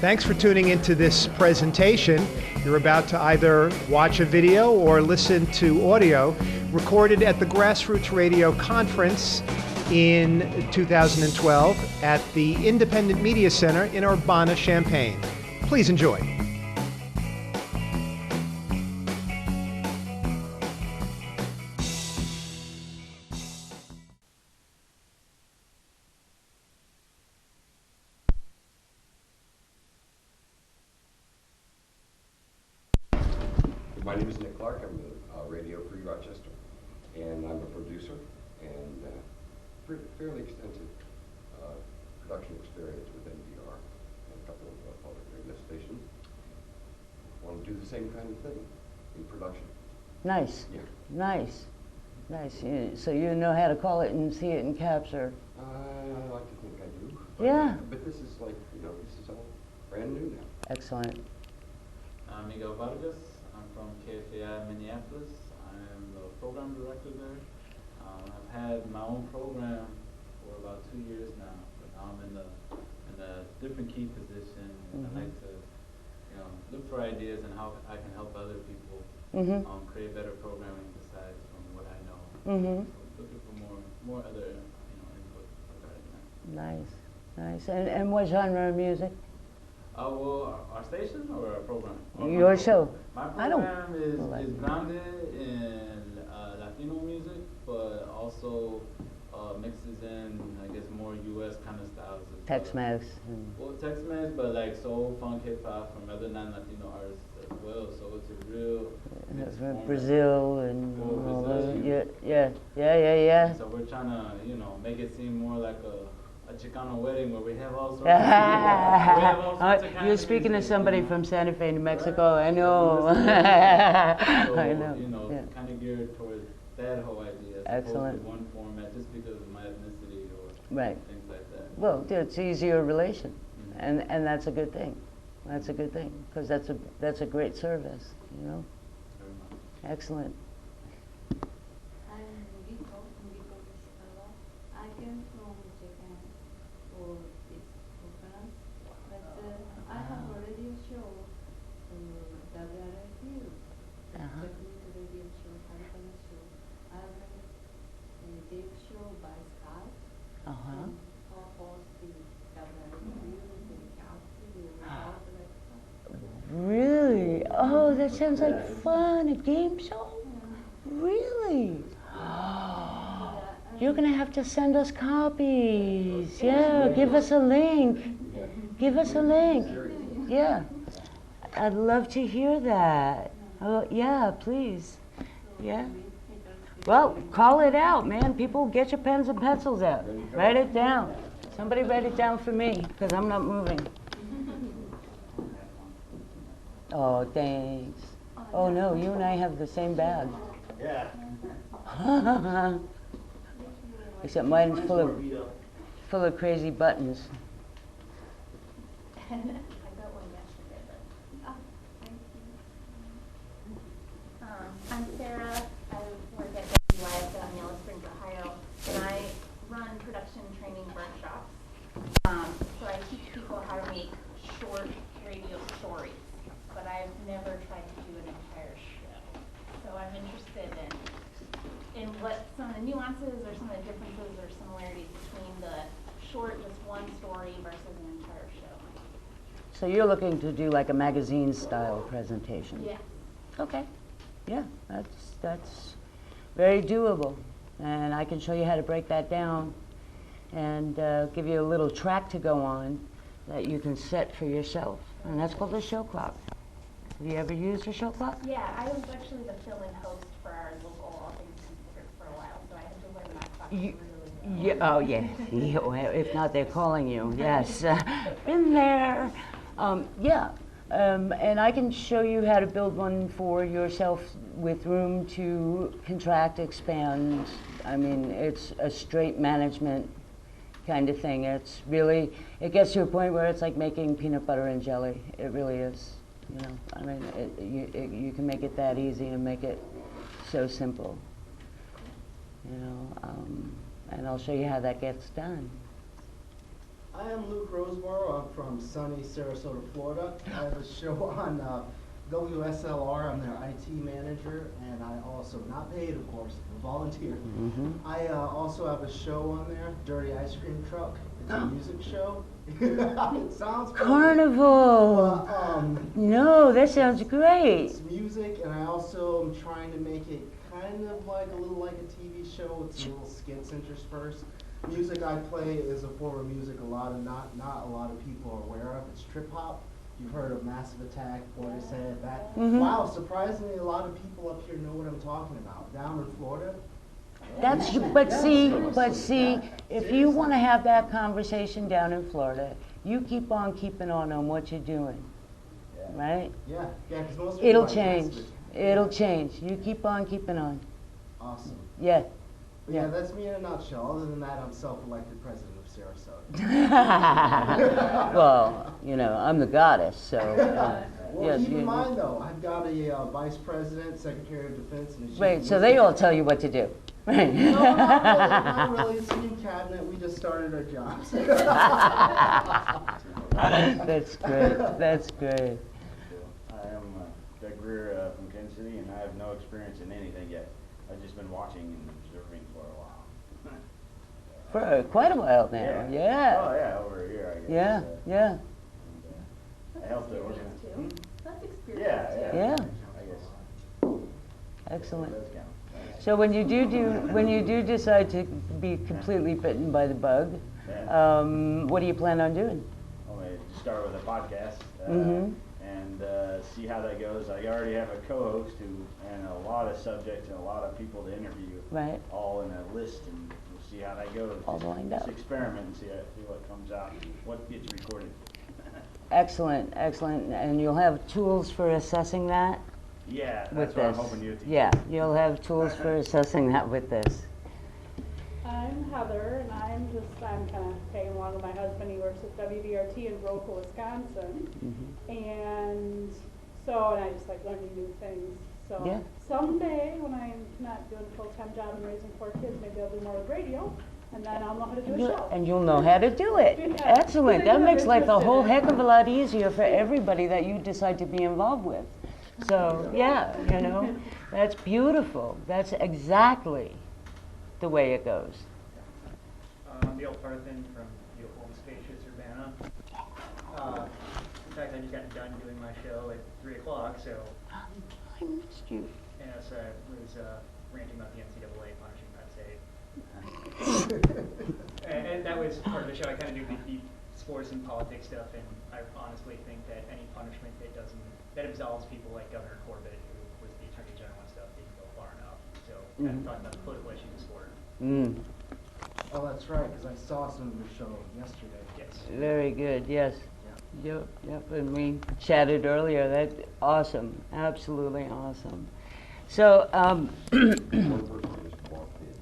Thanks for tuning into this presentation. You're about to either watch a video or listen to audio recorded at the Grassroots Radio Conference in 2012 at the Independent Media Center in Urbana-Champaign. Please enjoy. My name is Nick Clark. I'm with Radio Free Rochester, and I'm a producer and fairly extensive production experience with NPR and a couple of public radio stations. I want to do the same kind of thing in production. Nice. Yeah. Nice. So you know how to call it and see it and capture. I like to think I do. Yeah. But this is like, this is all brand new now. Excellent. I'm Miguel Vargas. I'm from KFAI Minneapolis. I am the program director there. I've had my own program for about 2 years now, but now I'm in a different key position, and I like to, look for ideas and how I can help other people create better programming besides from what I know. So looking for more other input regarding that. Nice. And what genre of music? Well, our station or our program? Your show. My program is grounded in Latino music, but also mixes in, I guess, more U.S. kind of styles. Tex-Mex. Well, Tex-Mex, but like soul, funk, hip-hop from other non-Latino artists as well. So it's a real Brazil and all those. Yeah. So we're trying to, make it seem more like a Chicano wedding where we have all sorts of You're speaking to somebody from Santa Fe, New Mexico. Right. I know. So, I know. Kind of geared towards that whole idea. Excellent. Opposed to one format just because of my ethnicity or things like that. Well, it's easier relation, and that's a good thing. That's a good thing because that's a great service. Very much. Excellent. I'm Miko Nishikawa. I came from Japan for this conference, but I have a radio show, WRFU, Japanese radio show, Harikana show. I read Dave show by Skype, and host the WRFU, the council, the Really? Oh, that sounds like fun. A game show? Really? You're going to have to send us copies. Yeah, give us a link. Give us a link. Yeah. I'd love to hear that. Oh, yeah, please. Yeah. Well, call it out, man. People, get your pens and pencils out. Write it down. Somebody write it down for me, because I'm not moving. Oh, thanks. Oh, no, you and I have the same bag. Yeah. Except mine's full of crazy buttons. I got one yesterday, but thank you. I'm Sarah. I work at WYS in Yellow Springs, Ohio, and I run production training workshops. So I teach people how to make short radio stories, but I've never tried to do an entire show. So I'm interested in what some of the nuances or some of the differences or similarities between the short, just one story versus an entire show. So you're looking to do like a magazine style presentation? Yeah. Okay. Yeah, that's very doable. And I can show you how to break that down and give you a little track to go on that you can set for yourself. And that's called a show clock. Have you ever used a show clock? Yeah, I was actually the fill-in host for our local All Things Considered for a while, so I had to learn that clock really well. Yeah, oh, yeah. Yeah, well, if not, they're calling you. Yes. Been there. And I can show you how to build one for yourself with room to contract, expand. I mean, it's a straight management kind of thing. It's really, it gets to a point where it's like making peanut butter and jelly. It really is. I mean, you can make it that easy and make it so simple. And I'll show you how that gets done. I am Luke Roseborough. I'm from sunny Sarasota, Florida. I have a show on WSLR. I'm their IT manager, and I also, not paid of course, a volunteer. I also have a show on there, Dirty Ice Cream Truck. It's a music show. It sounds funny. Carnival. No, that sounds great. It's music, and I also am trying to make it kind of like a little like a TV show with some little skits interspersed. Music I play is a form of music not a lot of people are aware of. It's trip hop. You've heard of Massive Attack, Portishead, that. Wow, surprisingly, a lot of people up here know what I'm talking about. Down in Florida. But see, if you want to have that conversation down in Florida, you keep on keeping on what you're doing, right? Yeah, because most people It'll like change. Massive It'll change. You keep on keeping on. Awesome. Yeah. But yeah, that's me in a nutshell. Other than that, I'm self-elected president of Sarasota. Well, you know, I'm the goddess, so. Well, yes, keep in mind though, I've got a vice president, secretary of defense, and a chief Wait, so of they all military. tell you what to do? Right. No, not really. It's a new cabinet. We just started our jobs. That's great. That's great. I am Doug Greer from Kansas City, and I have no experience in anything yet. I've just been watching and observing for a while. For quite a while now. Oh Yeah. yeah, over a year, I guess. Yeah. Yeah. And, I helped the Experience organization. too. That's experience Yeah, too. Yeah. I guess. Excellent. It does count. So when you do decide to be completely bitten by the bug, Yeah. what do you plan on doing? I'm going to start with a podcast Mhm. and see how that goes. I already have a co-host and a lot of subjects and a lot of people to interview, Right. all in a list, and we'll see how that goes. All lined up. Just experiment and see what comes out, what gets recorded. Excellent, excellent. And you'll have tools for assessing that Yeah, that's with what this. I'm hoping you. Yeah, you'll have tools for assessing that with this. I'm Heather, and I'm kind of tagging along with my husband. He works at WDRT in Roca, Wisconsin. And I just like learning new things. So Yeah. someday when I'm not doing a full-time job and raising 4 kids, maybe I'll do more with radio, and then I'll know how to do a show. And you'll know how to do it. Yeah. Excellent. Yeah, That makes life a interested whole in it. heck of a lot easier for everybody that you decide to be involved with. So, yeah, you know, that's beautiful. That's exactly the way it goes. Neil Parthen from beautiful and spacious Urbana. In fact, I just got done doing my show at 3 o'clock, so I missed you. as I was ranting about the NCAA punishing Penn State. and that was part of the show. I kind of do the sports and politics stuff, and I honestly think that any punishment that absolves people like Governor Corbett, who was the Attorney General and stuff, didn't go far enough. So kind of talking about the political issues in sport. Oh, that's right, because I saw some of your show yesterday. Yes. Very good, yes. Yeah. Yep, and we chatted earlier. That's awesome, absolutely awesome. So, One person just walked in.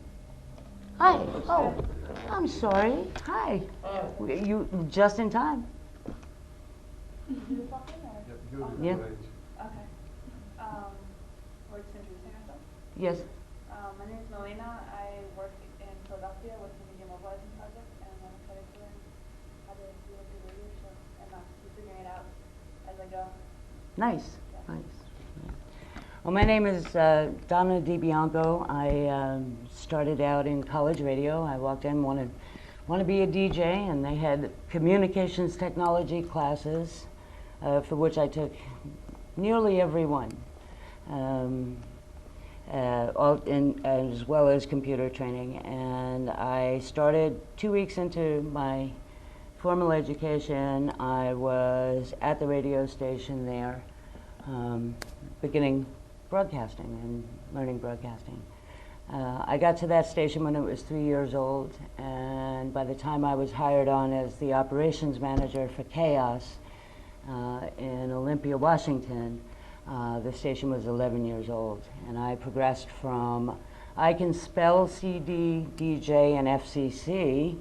hi, oh, I'm sorry, hi. You, just in time. Yeah, Okay. We're just introducing ourselves. yes, My name is Melina. I work in Philadelphia with the Media Mobilizing Project, and I'm excited to learn how to do a good radio show, and I'll be figuring it out as I go. nice, nice. Well, my name is Donna DiBianco. I started out in college radio. I walked in, wanted to be a DJ, and they had communications technology classes, for which I took nearly every one, as well as computer training. And I started 2 weeks into my formal education. I was at the radio station there, beginning broadcasting and learning broadcasting. I got to that station when it was 3 years old, and by the time I was hired on as the operations manager for Chaos in Olympia, Washington, the station was 11 years old, and I progressed from, I can spell CD, DJ, and FCC,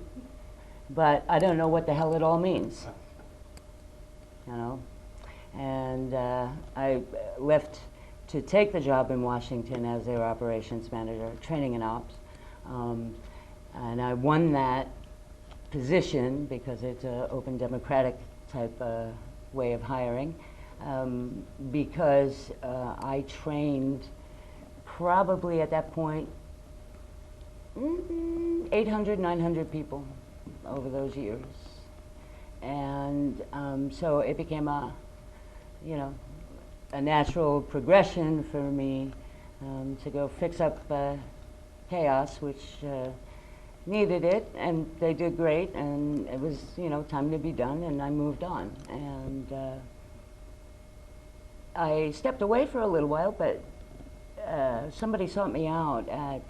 but I don't know what the hell it all means, you know? And I left to take the job in Washington as their operations manager, training and ops. And I won that position because it's an open democratic type way of hiring, because I trained probably at that point 800, 900 people over those years. And so it became a natural progression for me to go fix up chaos, which needed it, and they did great, and it was, time to be done, and I moved on. And I stepped away for a little while, but somebody sought me out at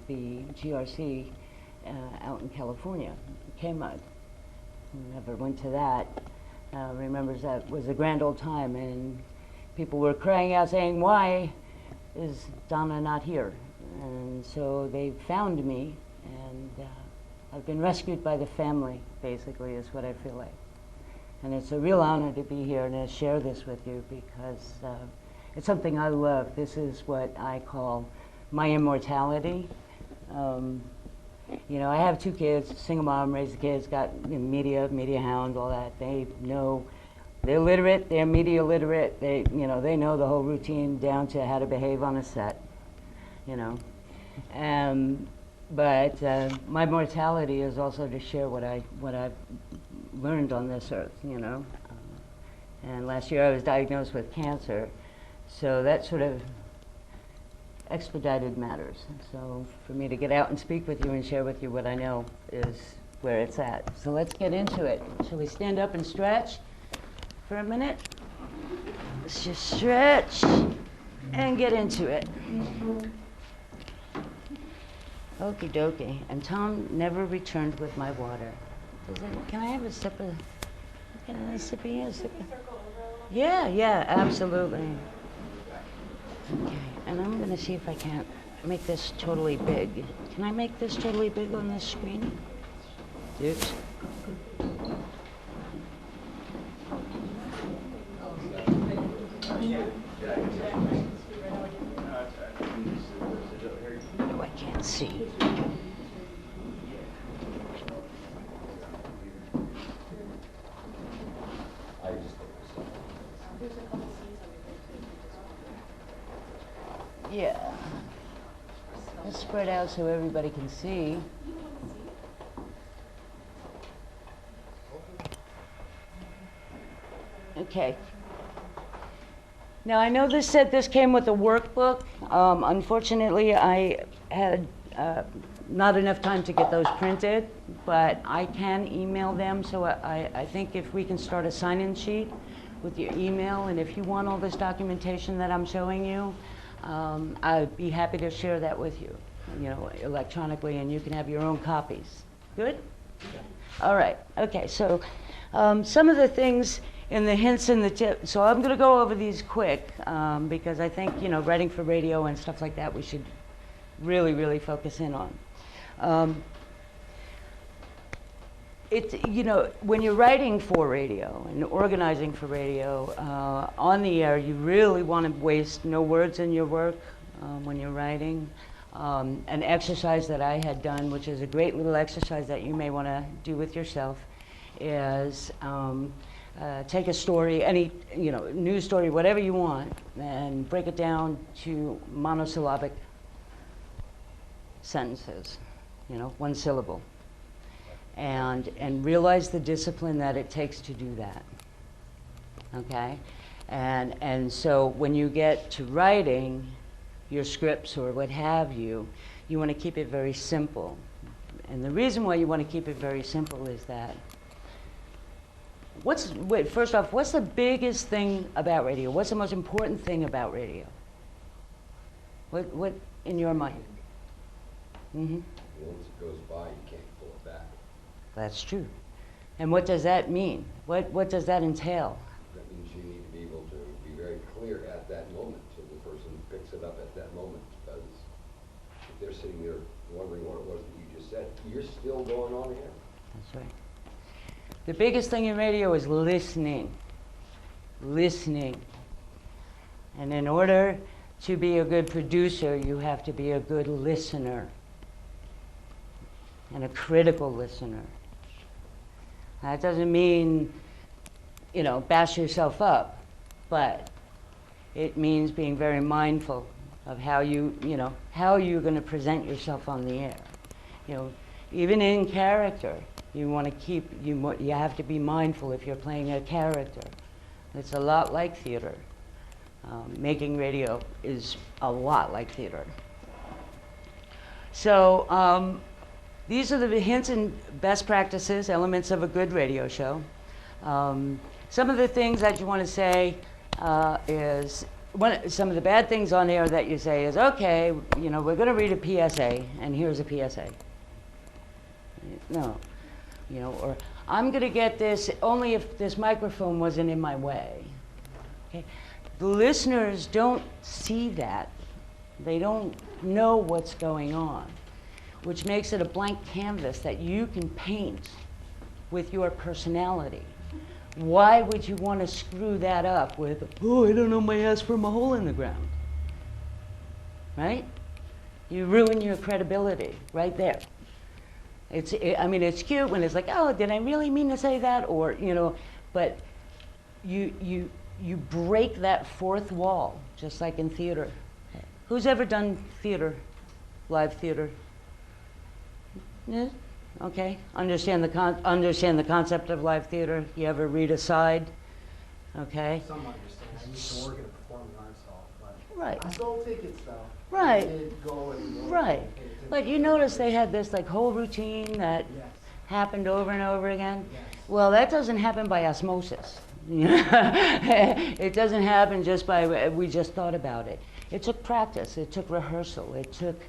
the GRC out in California, K-Mud. Whoever went to that remembers that was a grand old time, and people were crying out saying, "Why is Donna not here?" And so they found me, and I've been rescued by the family, basically, is what I feel like. And it's a real honor to be here and to share this with you, because it's something I love. This is what I call my immortality. I have 2 kids, single mom, raised the kids, got media hound, all that. They know, they're literate, they're media literate. They know the whole routine down to how to behave on a set, But my mortality is also to share what I've learned on this earth, And last year I was diagnosed with cancer, so that sort of expedited matters. So for me to get out and speak with you and share with you what I know is where it's at. So let's get into it. Shall we stand up and stretch for a minute? Let's just stretch and get into it. Okie dokie. And Tom never returned with my water. Can I have a sip of? Can I sip of you? Yeah, absolutely. Okay, and I'm going to see if I can't make this totally big. Can I make this totally big on this screen? Oops. Oh, I can't see. Yeah. Let's spread out so everybody can see. Okay. Now I know this said this came with a workbook. Unfortunately, I had not enough time to get those printed, but I can email them. So I think if we can start a sign-in sheet with your email, and if you want all this documentation that I'm showing you, I'd be happy to share that with you, electronically, and you can have your own copies. Good? All right. Okay. So some of the things in the hints and the tips. So I'm going to go over these quick because I think, writing for radio and stuff like that, we should really, really focus in on. When you're writing for radio and organizing for radio on the air, you really want to waste no words in your work when you're writing. An exercise that I had done, which is a great little exercise that you may want to do with yourself, is take a story, any news story, whatever you want, and break it down to monosyllabic sentences, one syllable. And realize the discipline that it takes to do that, okay? And so when you get to writing your scripts or what have you, you want to keep it very simple. And the reason why you want to keep it very simple is that, first off, what's the biggest thing about radio? What's the most important thing about radio? What in your mind? Mm-hmm. Once it goes by, you can't pull it back. That's true. And what does that mean? What does that entail? That means you need to be able to be very clear at that moment, so the person picks it up at that moment. Because if they're sitting there wondering what it was that you just said, you're still going on air. That's right. The biggest thing in radio is listening. Listening. And in order to be a good producer, you have to be a good listener. And a critical listener. That doesn't mean, you know, bash yourself up, but it means being very mindful of how how you're going to present yourself on the air. You know, even in character, you want to keep, you have to be mindful if you're playing a character. It's a lot like theater. Making radio is a lot like theater. So these are the hints and best practices, elements of a good radio show. Some of the things that you want to say is, some of the bad things on air that you say is, okay, you know, we're going to read a PSA, and here's a PSA. No, you know, or I'm going to get this only if this microphone wasn't in my way. Okay? The listeners don't see that. They don't know what's going on, which makes it a blank canvas that you can paint with your personality. Why would you want to screw that up with, oh, I don't know my ass from a hole in the ground? Right? You ruin your credibility right there. I mean, it's cute when it's like, oh, did I really mean to say that? Or, you know, but you break that fourth wall, just like in theater. Who's ever done theater, live theater? Yeah? Okay, understand the concept of live theater. You ever read a side? Okay. Some understand. I used to work at a performing arts hall, but Right. I sold tickets though. Right. I did go and Right. and pay attention But you to notice it. they had this like whole routine that Yes. happened over and over again. Yes. Well, that doesn't happen by osmosis. It doesn't happen just by we just thought about it. It took practice. It took rehearsal. It took,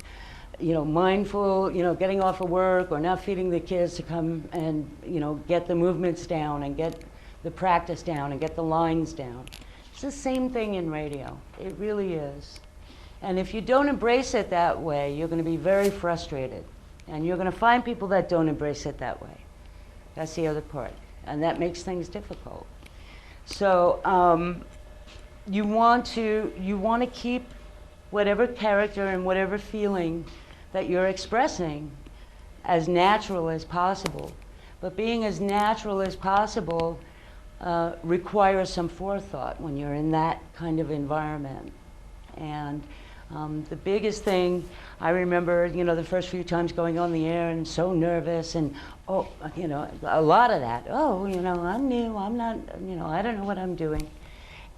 you know, mindful, you know, getting off of work or not feeding the kids to come and, you know, get the movements down and get the practice down and get the lines down. It's the same thing in radio. It really is. And if you don't embrace it that way, you're going to be very frustrated. And you're going to find people that don't embrace it that way. That's the other part. And that makes things difficult. So you want to keep whatever character and whatever feeling that you're expressing as natural as possible. But being as natural as possible requires some forethought when you're in that kind of environment. And the biggest thing, I remember, you know, the first few times going on the air and so nervous and, oh, you know, a lot of that. Oh, you know, I'm new, I'm not, you know, I don't know what I'm doing.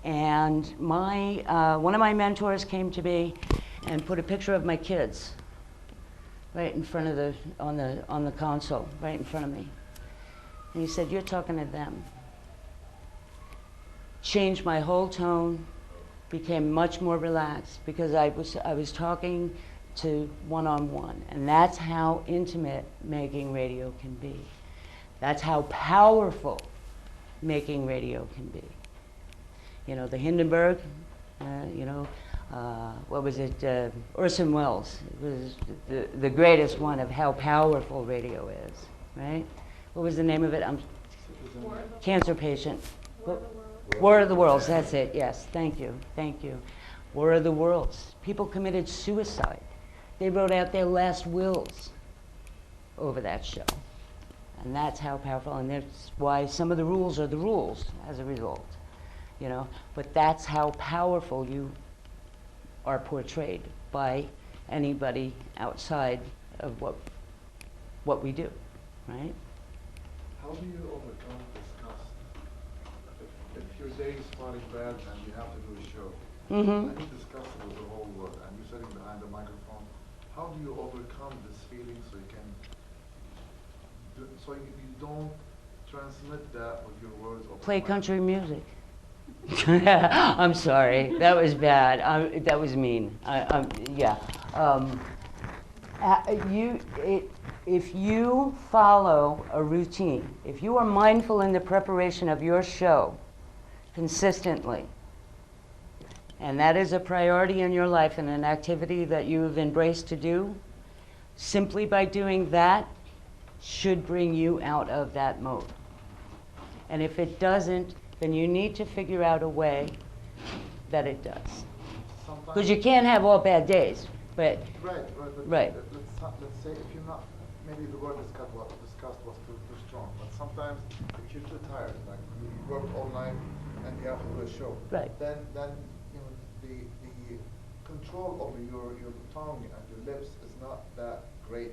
And my, one of my mentors came to me and put a picture of my kids right in front of the, on the console, right in front of me. And he said, you're talking to them. Changed my whole tone, became much more relaxed because I was talking to one-on-one, and that's how intimate making radio can be. That's how powerful making radio can be. You know, the Hindenburg, you know, what was it, Orson Welles was the greatest one of how powerful radio is, right? What was the name of it? Cancer patient. War of the Worlds, that's it, yes, thank you, thank you. War of the Worlds. People committed suicide. They wrote out their last wills over that show. And that's how powerful, and that's why some of the rules are the rules as a result, you know. But that's how powerful you are portrayed by anybody outside of what we do, right? How do you overcome disgust? If your day is starting bad and you have to do a show, and you're disgusted with the whole world, and you're sitting behind the microphone, how do you overcome this feeling so you can, so you don't transmit that with your words? Play country music. I'm sorry, that was bad. That was mean. Yeah. If you follow a routine, if you are mindful in the preparation of your show consistently, and that is a priority in your life and an activity that you've embraced to do, simply by doing that should bring you out of that mode. And if it doesn't, then you need to figure out a way that it does. Because you can't have all bad days, but Right. Right. Let's say if you're not, maybe the word disgust was too strong. Let's sometimes if you're too tired, like you work all night and you have to do a show, Right. then you know the control over your tongue and your lips is not that great.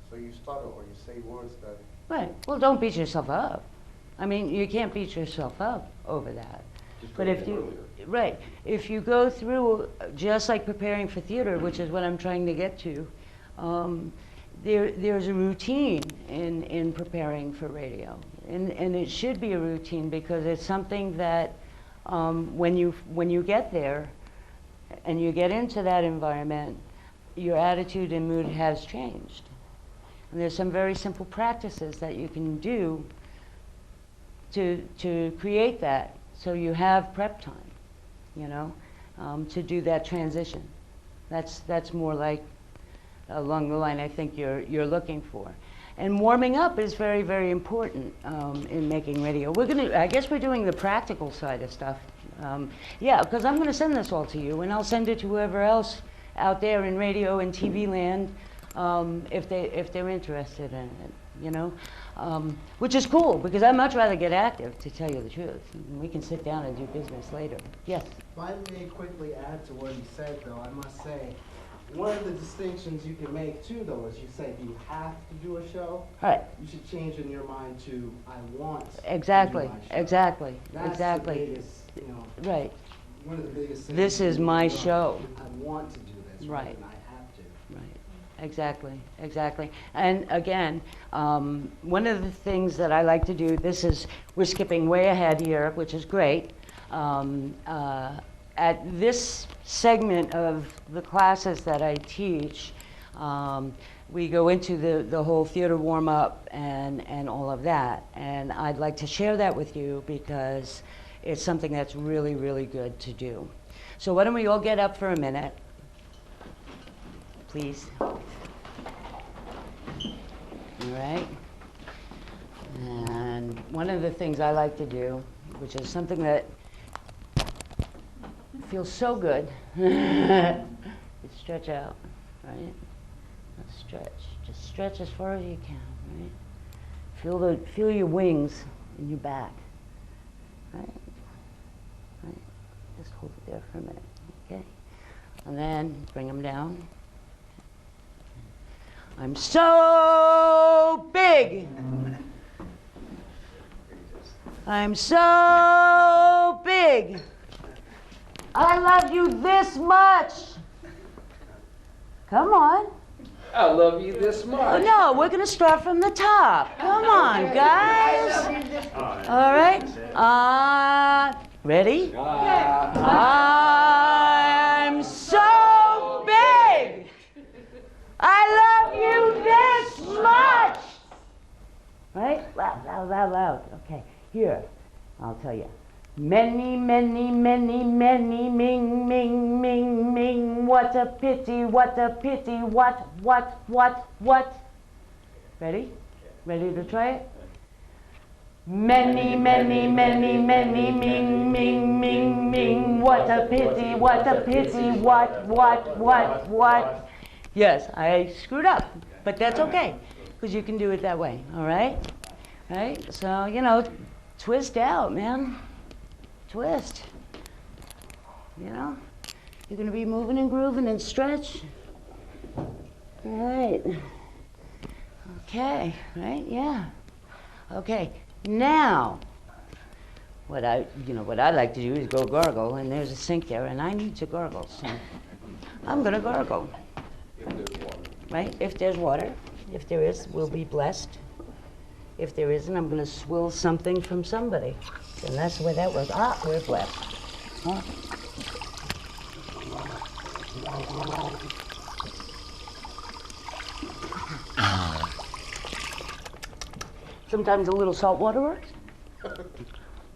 So you stutter or you say words that. Right. Well, don't beat yourself up. I mean, you can't beat yourself up over that. Just But go if in you, earlier. right, if you go through, just like preparing for theater, which is what I'm trying to get to, there's a routine in preparing for radio. And it should be a routine because it's something that when you get there and you get into that environment, your attitude and mood has changed. And there's some very simple practices that you can do to create that, so you have prep time, you know, to do that transition. That's more like along the line I think you're looking for. And warming up is very, very important in making radio. I guess we're doing the practical side of stuff. Yeah, because I'm going to send this all to you, and I'll send it to whoever else out there in radio and TV land if they're interested in it, you know, which is cool because I'd much rather get active, to tell you the truth. We can sit down and do business later. Yes. If I may quickly add to what he said, though, I must say, one of the distinctions you can make too, though, is you say, do you have to do a show? Right. You should change in your mind to, I want Exactly. to do my show. Exactly. That's Exactly. the biggest, you know, Right. one of the biggest things. This is my show. I want to do this, Right. rather than I have to. Right, exactly, exactly. And again, one of the things that I like to do, we're skipping way ahead here, which is great. At this segment of the classes that I teach, we go into the whole theater warm-up and all of that. And I'd like to share that with you because it's something that's really, really good to do. So why don't we all get up for a minute? Please. All right. And one of the things I like to do, which is something that feels so good, is stretch out, right? Let's stretch. Just stretch as far as you can, right? Feel your wings in your back, right? Right. Just hold it there for a minute, okay? And then bring them down. I'm so big. I'm so big. I love you this much. Come on. I love you this much. No, we're going to start from the top. Come on, guys. All right. Ready? I'm so big. I love you this much. Right? Loud, loud, loud, loud. Okay. Here, I'll tell you. Many, many, many, many, ming, ming, ming, ming. What a pity, what a pity, what? Ready? Ready to try it? Many, many, many, many, ming, ming, ming, ming. What a pity, what? Yes, I screwed up, but that's okay, because you can do it that way, all right? Right? So, you know, twist out, man. Twist. You know? You're going to be moving and grooving and stretch. All right. Okay, right? Yeah. Okay. Now, what I like to do is go gargle, and there's a sink there, and I need to gargle, so I'm going to gargle. If there's water. Right? If there's water. If there is, we'll be blessed. If there isn't, I'm going to swill something from somebody. And that's the way that works. Ah, we're blessed. Huh? Sometimes a little salt water works.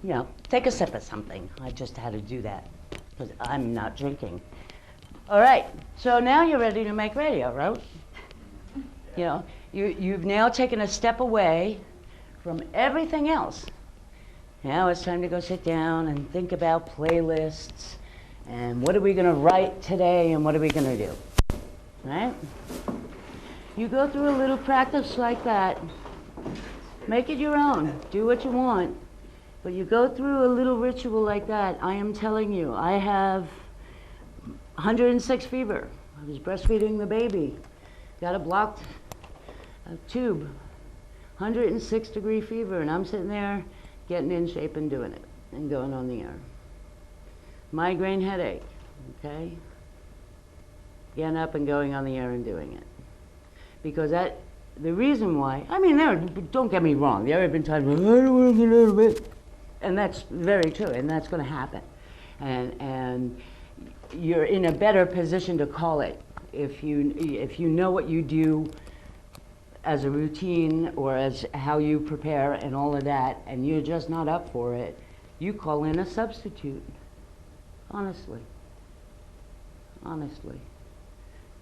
Yeah, take a sip of something. I just had to do that because I'm not drinking. All right, so now you're ready to make radio, right? You know, you've now taken a step away from everything else. Now it's time to go sit down and think about playlists and what are we going to write today and what are we going to do, right? You go through a little practice like that, Make it your own. Do what you want. But you go through a little ritual like that, I am telling you, I have 106 fever. I was breastfeeding the baby. Got a blocked tube. 106-degree fever, and I'm sitting there getting in shape and doing it and going on the air. Migraine headache, okay? Getting up and going on the air and doing it. Because the reason why, I mean, don't get me wrong, there have been times where I don't want to get out of bed. And that's very true, and that's going to happen. And you're in a better position to call it if you know what you do as a routine or as how you prepare and all of that, and you're just not up for it, you call in a substitute. Honestly.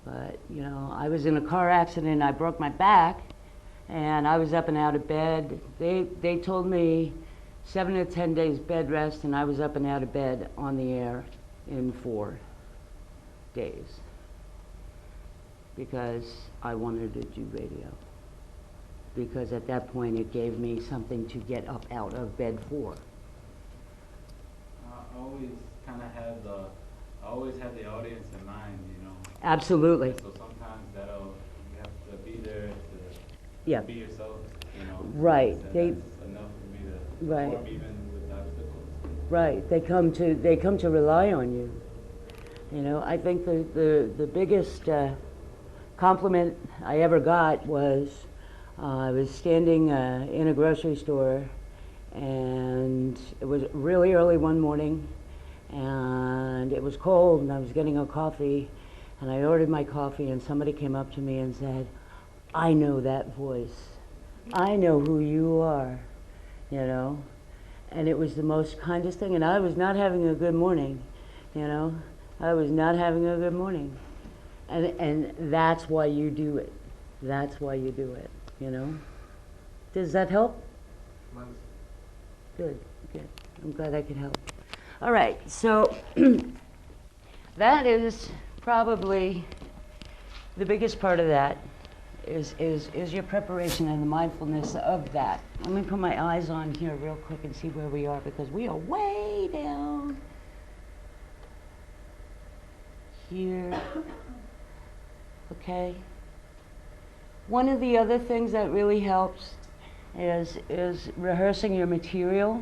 But, you know, I was in a car accident, I broke my back, and I was up and out of bed. They told me 7 to 10 days bed rest, and I was up and out of bed on the air in 4 days because I wanted to do radio. Because at that point it gave me something to get up out of bed for. I always kind of had the audience in mind, you know. Absolutely. And so sometimes you have to be there to be yourself, you know. Right. And that's enough for me to perform even with obstacles. Right. They come to rely on you. You know, I think the biggest compliment I ever got was I was standing in a grocery store, and it was really early one morning, and it was cold, and I was getting a coffee, and I ordered my coffee, and somebody came up to me and said, "I know that voice. I know who you are," you know, and it was the most kindest thing, and I was not having a good morning, you know. I was not having a good morning, and that's why you do it. That's why you do it. You know? Does that help? Good. I'm glad I could help. All right, so that is probably the biggest part of that is your preparation and the mindfulness of that. Let me put my eyes on here real quick and see where we are, because we are way down here. Okay. One of the other things that really helps is rehearsing your material.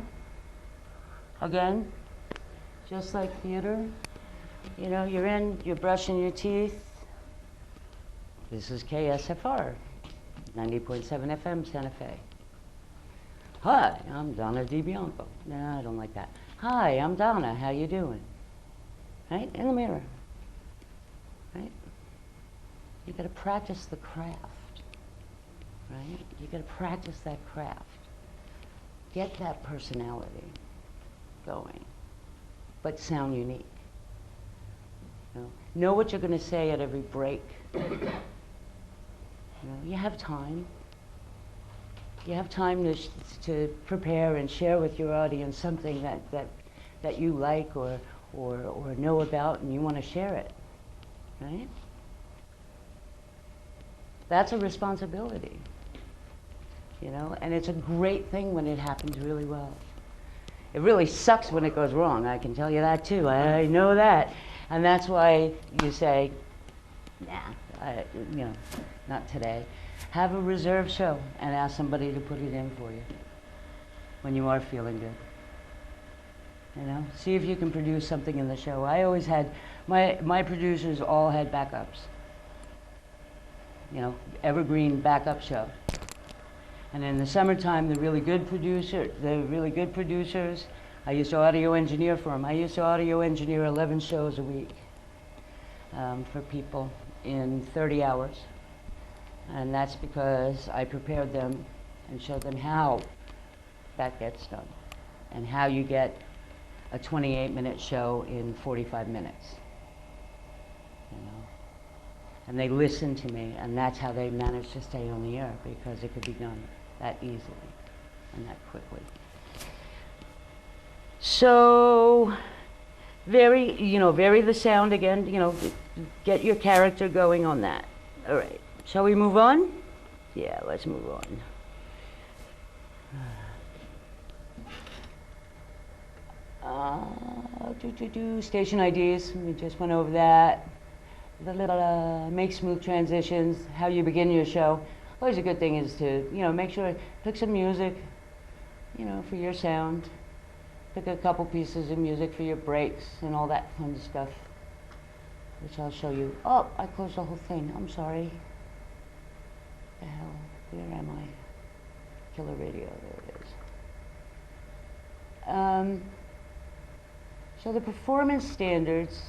Again, just like theater. You know, you're brushing your teeth. This is KSFR, 90.7 FM, Santa Fe. Hi, I'm Donna DiBianco. No, I don't like that. Hi, I'm Donna. How you doing? Right? In the mirror. Right? You got to practice the craft. Right? You got to practice that craft. Get that personality going, but sound unique. Know what you're going to say at every break. You have time. You have time to prepare and share with your audience something that you like or know about, and you want to share it. Right? That's a responsibility. You know, and it's a great thing when it happens really well. It really sucks when it goes wrong, I can tell you that too. I know that. And that's why you say, nah, not today. Have a reserve show and ask somebody to put it in for you when you are feeling good. You know, see if you can produce something in the show. I always had, my producers all had backups. You know, evergreen backup show. And in the summertime, the really good producers, I used to audio engineer for them. I used to audio engineer 11 shows a week for people in 30 hours. And that's because I prepared them and showed them how that gets done and how you get a 28-minute show in 45 minutes. You know? And they listened to me, and that's how they managed to stay on the air, because it could be done that easily and that quickly. So, vary the sound again, get your character going on that. All right, shall we move on? Yeah, let's move on. Station IDs, we just went over that. The little make smooth transitions, how you begin your show. Always a good thing is to, make sure, pick some music, for your sound. Pick a couple pieces of music for your breaks and all that fun stuff, which I'll show you. Oh, I closed the whole thing, I'm sorry. The hell, where am I? Killer radio, there it is. So the performance standards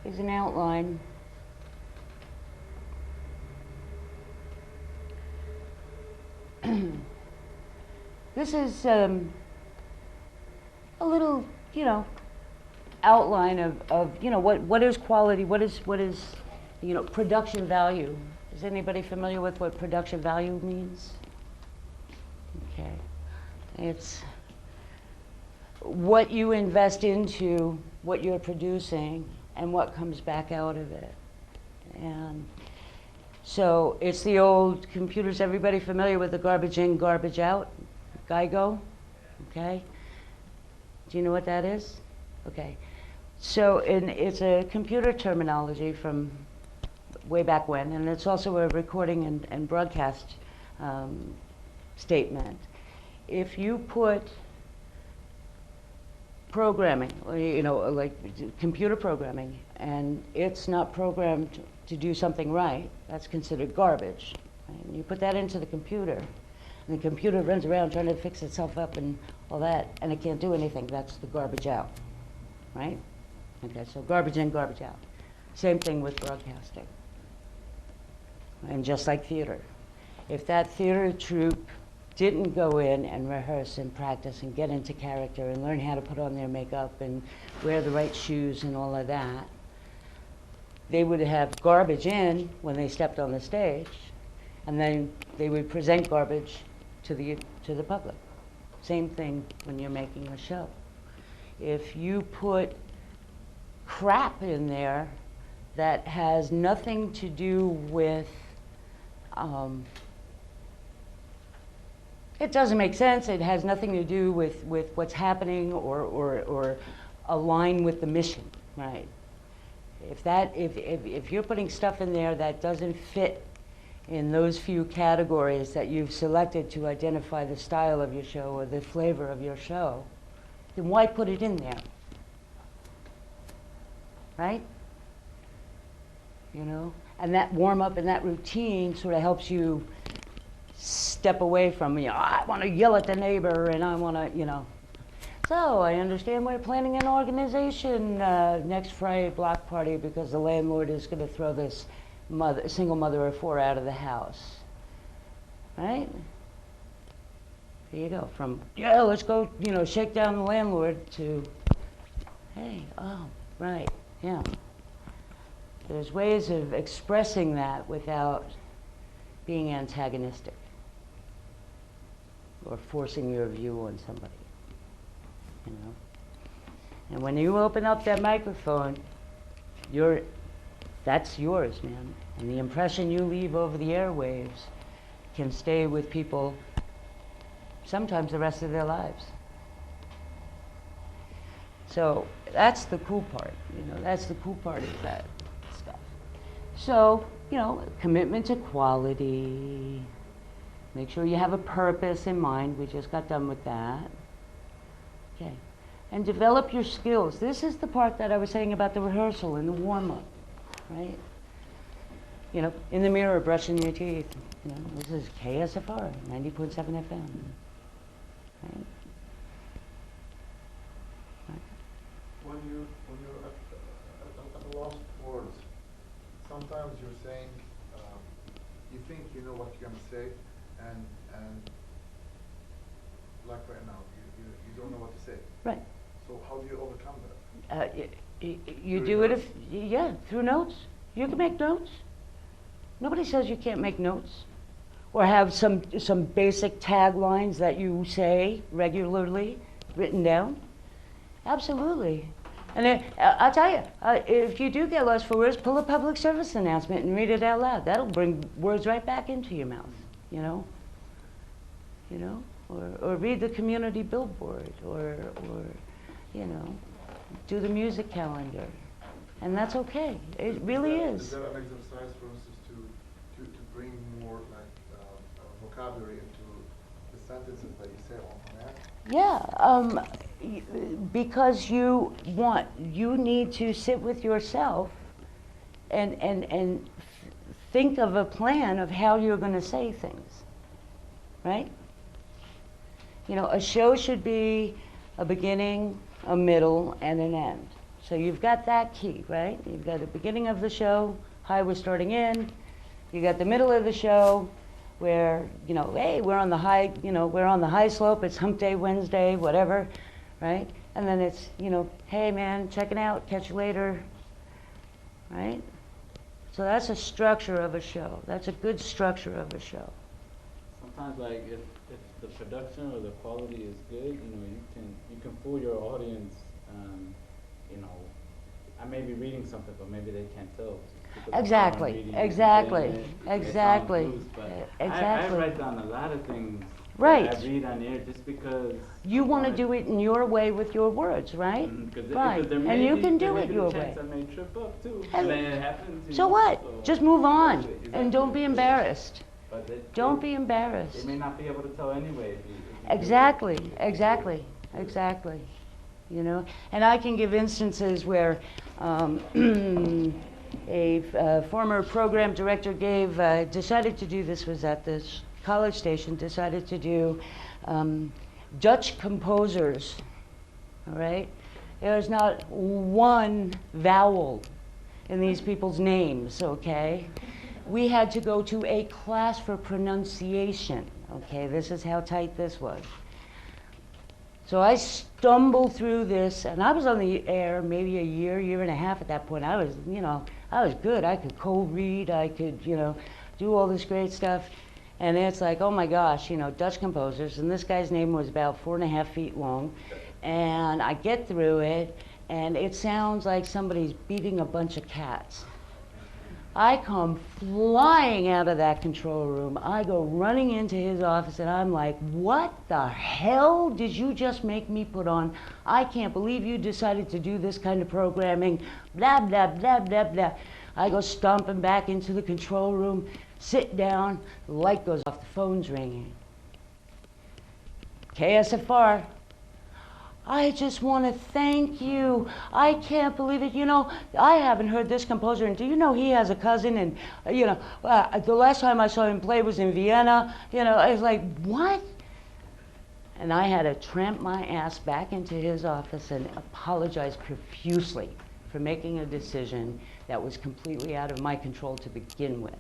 is an outline. This is a little, outline of what is quality, what is production value. Is anybody familiar with what production value means? Okay, it's what you invest into what you're producing and what comes back out of it. And so it's the old computers. Everybody familiar with the garbage in, garbage out? GIGO? Okay. Do you know what that is? Okay. So it's a computer terminology from way back when, and it's also a recording and broadcast statement. If you put programming, like computer programming, and it's not programmed to do something right, that's considered garbage. Right? And you put that into the computer, and the computer runs around trying to fix itself up and all that, and it can't do anything. That's the garbage out, right? Okay, so garbage in, garbage out. Same thing with broadcasting. And just like theater. If that theater troupe didn't go in and rehearse and practice and get into character and learn how to put on their makeup and wear the right shoes and all of that, they would have garbage in when they stepped on the stage, and then they would present garbage to the public. Same thing when you're making a show. If you put crap in there that has nothing to do with it doesn't make sense. It has nothing to do with what's happening or align with the mission, right? If you're putting stuff in there that doesn't fit in those few categories that you've selected to identify the style of your show or the flavor of your show, then why put it in there? Right? And that warm up and that routine sort of helps you step away from, I want to yell at the neighbor and I want to, So I understand we're planning an organization next Friday block party because the landlord is going to throw this single mother of four out of the house. Right? There you go. From, let's go, shake down the landlord to, hey, oh, right, yeah. There's ways of expressing that without being antagonistic or forcing your view on somebody, And when you open up that microphone, that's yours, man. And the impression you leave over the airwaves can stay with people sometimes the rest of their lives. So that's the cool part, that's the cool part of that stuff. So, commitment to quality. Make sure you have a purpose in mind. We just got done with that. Okay. And develop your skills. This is the part that I was saying about the rehearsal and the warm-up, right? In the mirror, brushing your teeth. This is KSFR, 90.7 FM. Right? When you're at a lost words, sometimes you're saying, you think you know what you're going to say, and like right now, you don't know what to say. Right. So how do you overcome that? You do it through notes. You can make notes. Nobody says you can't make notes or have some basic taglines that you say regularly written down. Absolutely. And I'll tell you, if you do get lost for words, pull a public service announcement and read it out loud. That'll bring words right back into your mouth, or read the community billboard, or do the music calendar. And that's okay. It really Is is. that an exercise, for instance, to bring more like vocabulary into the sentences that you say on air? Yeah, because you need to sit with yourself and think of a plan of how you're going to say things, right? You know, a show should be a beginning, a middle, and an end. So you've got that key, right? You've got the beginning of the show, hi, we're starting in. You got the middle of the show, where, you know, hey, we're on the high, you know, we're on the high slope, it's hump day Wednesday, whatever, right? And then it's, you know, hey man, checking out, catch you later, right? So that's a structure of a show. That's a good structure of a show. Sometimes, like, if the production or the quality is good, you know, you can fool your audience. You know, I may be reading something, but maybe they can't tell. Exactly, exactly, exactly, I write down a lot of things. Right. That I read on air just because. You want to do it in your way with your words, right? Right. And you can do it your way. I may trip up too. And it happens. So what? Just move on and don't be embarrassed. But Don't be embarrassed. They may not be able to tell anyway. If you Exactly, exactly, exactly. You know, and I can give instances where a former program director decided to do, this was at this college station, decided to do Dutch composers, all right? There's not one vowel in these people's names, okay? We had to go to a class for pronunciation, okay? This is how tight this was. So I stumbled through this, and I was on the air maybe a year and a half at that point. I was, you know, I was good. I could cold read, I could, you know, do all this great stuff. And it's like, oh my gosh, you know, Dutch composers, and this guy's name was about 4.5 feet long. And I get through it, and it sounds like somebody's beating a bunch of cats. I come flying out of that control room. I go running into his office, and I'm like, what the hell did you just make me put on? I can't believe you decided to do this kind of programming, blah, blah, blah, blah, blah. I go stomping back into the control room, sit down, the light goes off, the phone's ringing. KSFR. I just want to thank you. I can't believe it. You know, I haven't heard this composer, and do you know he has a cousin? And, you know, the last time I saw him play was in Vienna. You know, I was like, what? And I had to tramp my ass back into his office and apologize profusely for making a decision that was completely out of my control to begin with.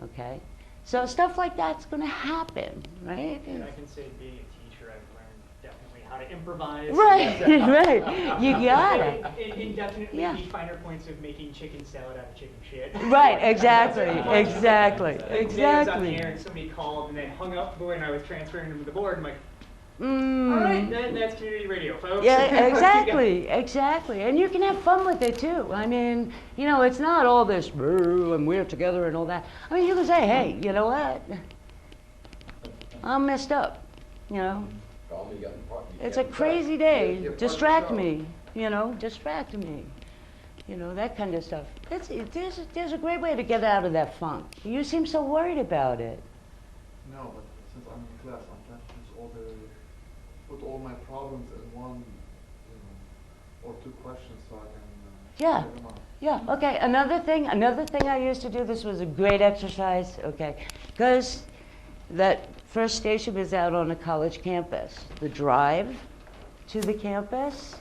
Okay? So stuff like that's going to happen, right? And I can say, being a teacher, I've learned definitely how to improvise. Right, right. You got it. And definitely Yeah. the finer points of making chicken salad out of chicken shit. Right, exactly, exactly, Like, Dave's on the exactly. air and somebody called and then hung up when I was transferring him to the board. I'm like, all right, that's community radio, folks. Yeah, exactly, exactly. And you can have fun with it too. I mean, you know, it's not all this, and we're together and all that. I mean, you can say, hey, you know what? I'm messed up, you know. Call me, got in part- you It's get a in crazy touch. day. You're part of the Distract show. me, you know, distract me. You know, that kind of stuff. There's a great way to get out of that funk. You seem so worried about it. No, but since I'm in class, I'm trying to put all my problems in one, or two questions so I can Yeah. figure them out. Yeah, okay, another thing I used to do, this was a great exercise, okay, because that first station was out on a college campus. The drive to the campus,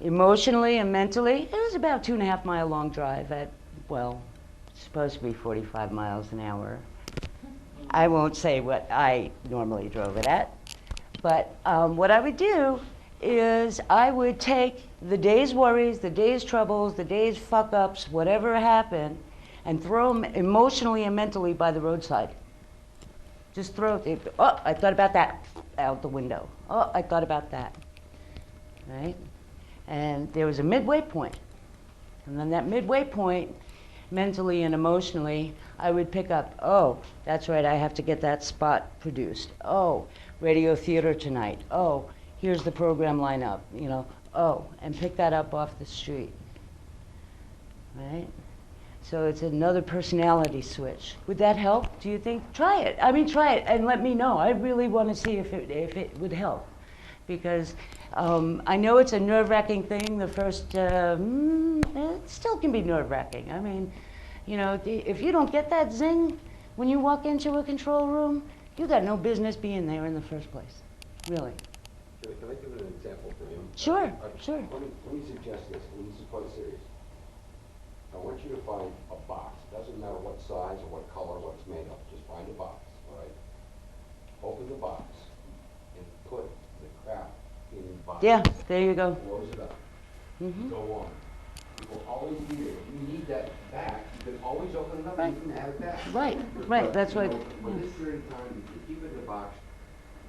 emotionally and mentally, it was about 2.5 mile long drive at, well, it's supposed to be 45 miles an hour. I won't say what I normally drove it at, but what I would do is I would take the day's worries, the day's troubles, the day's fuck-ups, whatever happened, and throw them emotionally and mentally by the roadside. Just throw it. Oh, I thought about that, out the window. Oh, I thought about that, right? And there was a midway point. And then that midway point, mentally and emotionally, I would pick up, oh, that's right, I have to get that spot produced. Oh, radio theater tonight. Oh, here's the program lineup, you know, oh, and pick that up off the street, right? So it's another personality switch. Would that help, do you think? Try it. I mean, try it and let me know. I really want to see if it would help. Because I know it's a nerve-wracking thing. The first, it still can be nerve-wracking. I mean, you know, if you don't get that zing when you walk into a control room, you got no business being there in the first place, really. Can I give an example for you? Sure, sure. Let me suggest this, and this is quite serious. I want you to find a box. Doesn't matter what size or what color, what it's made of. Just find a box, all right? Open the box and put the crap in the box. Yeah, there you go. Close it up. Mm-hmm. Go on. It will always be there. If you need that back, you can always open it up Right. and you can have it back. Right, right, But, that's you what. know, for this period of time, if you keep it in the box,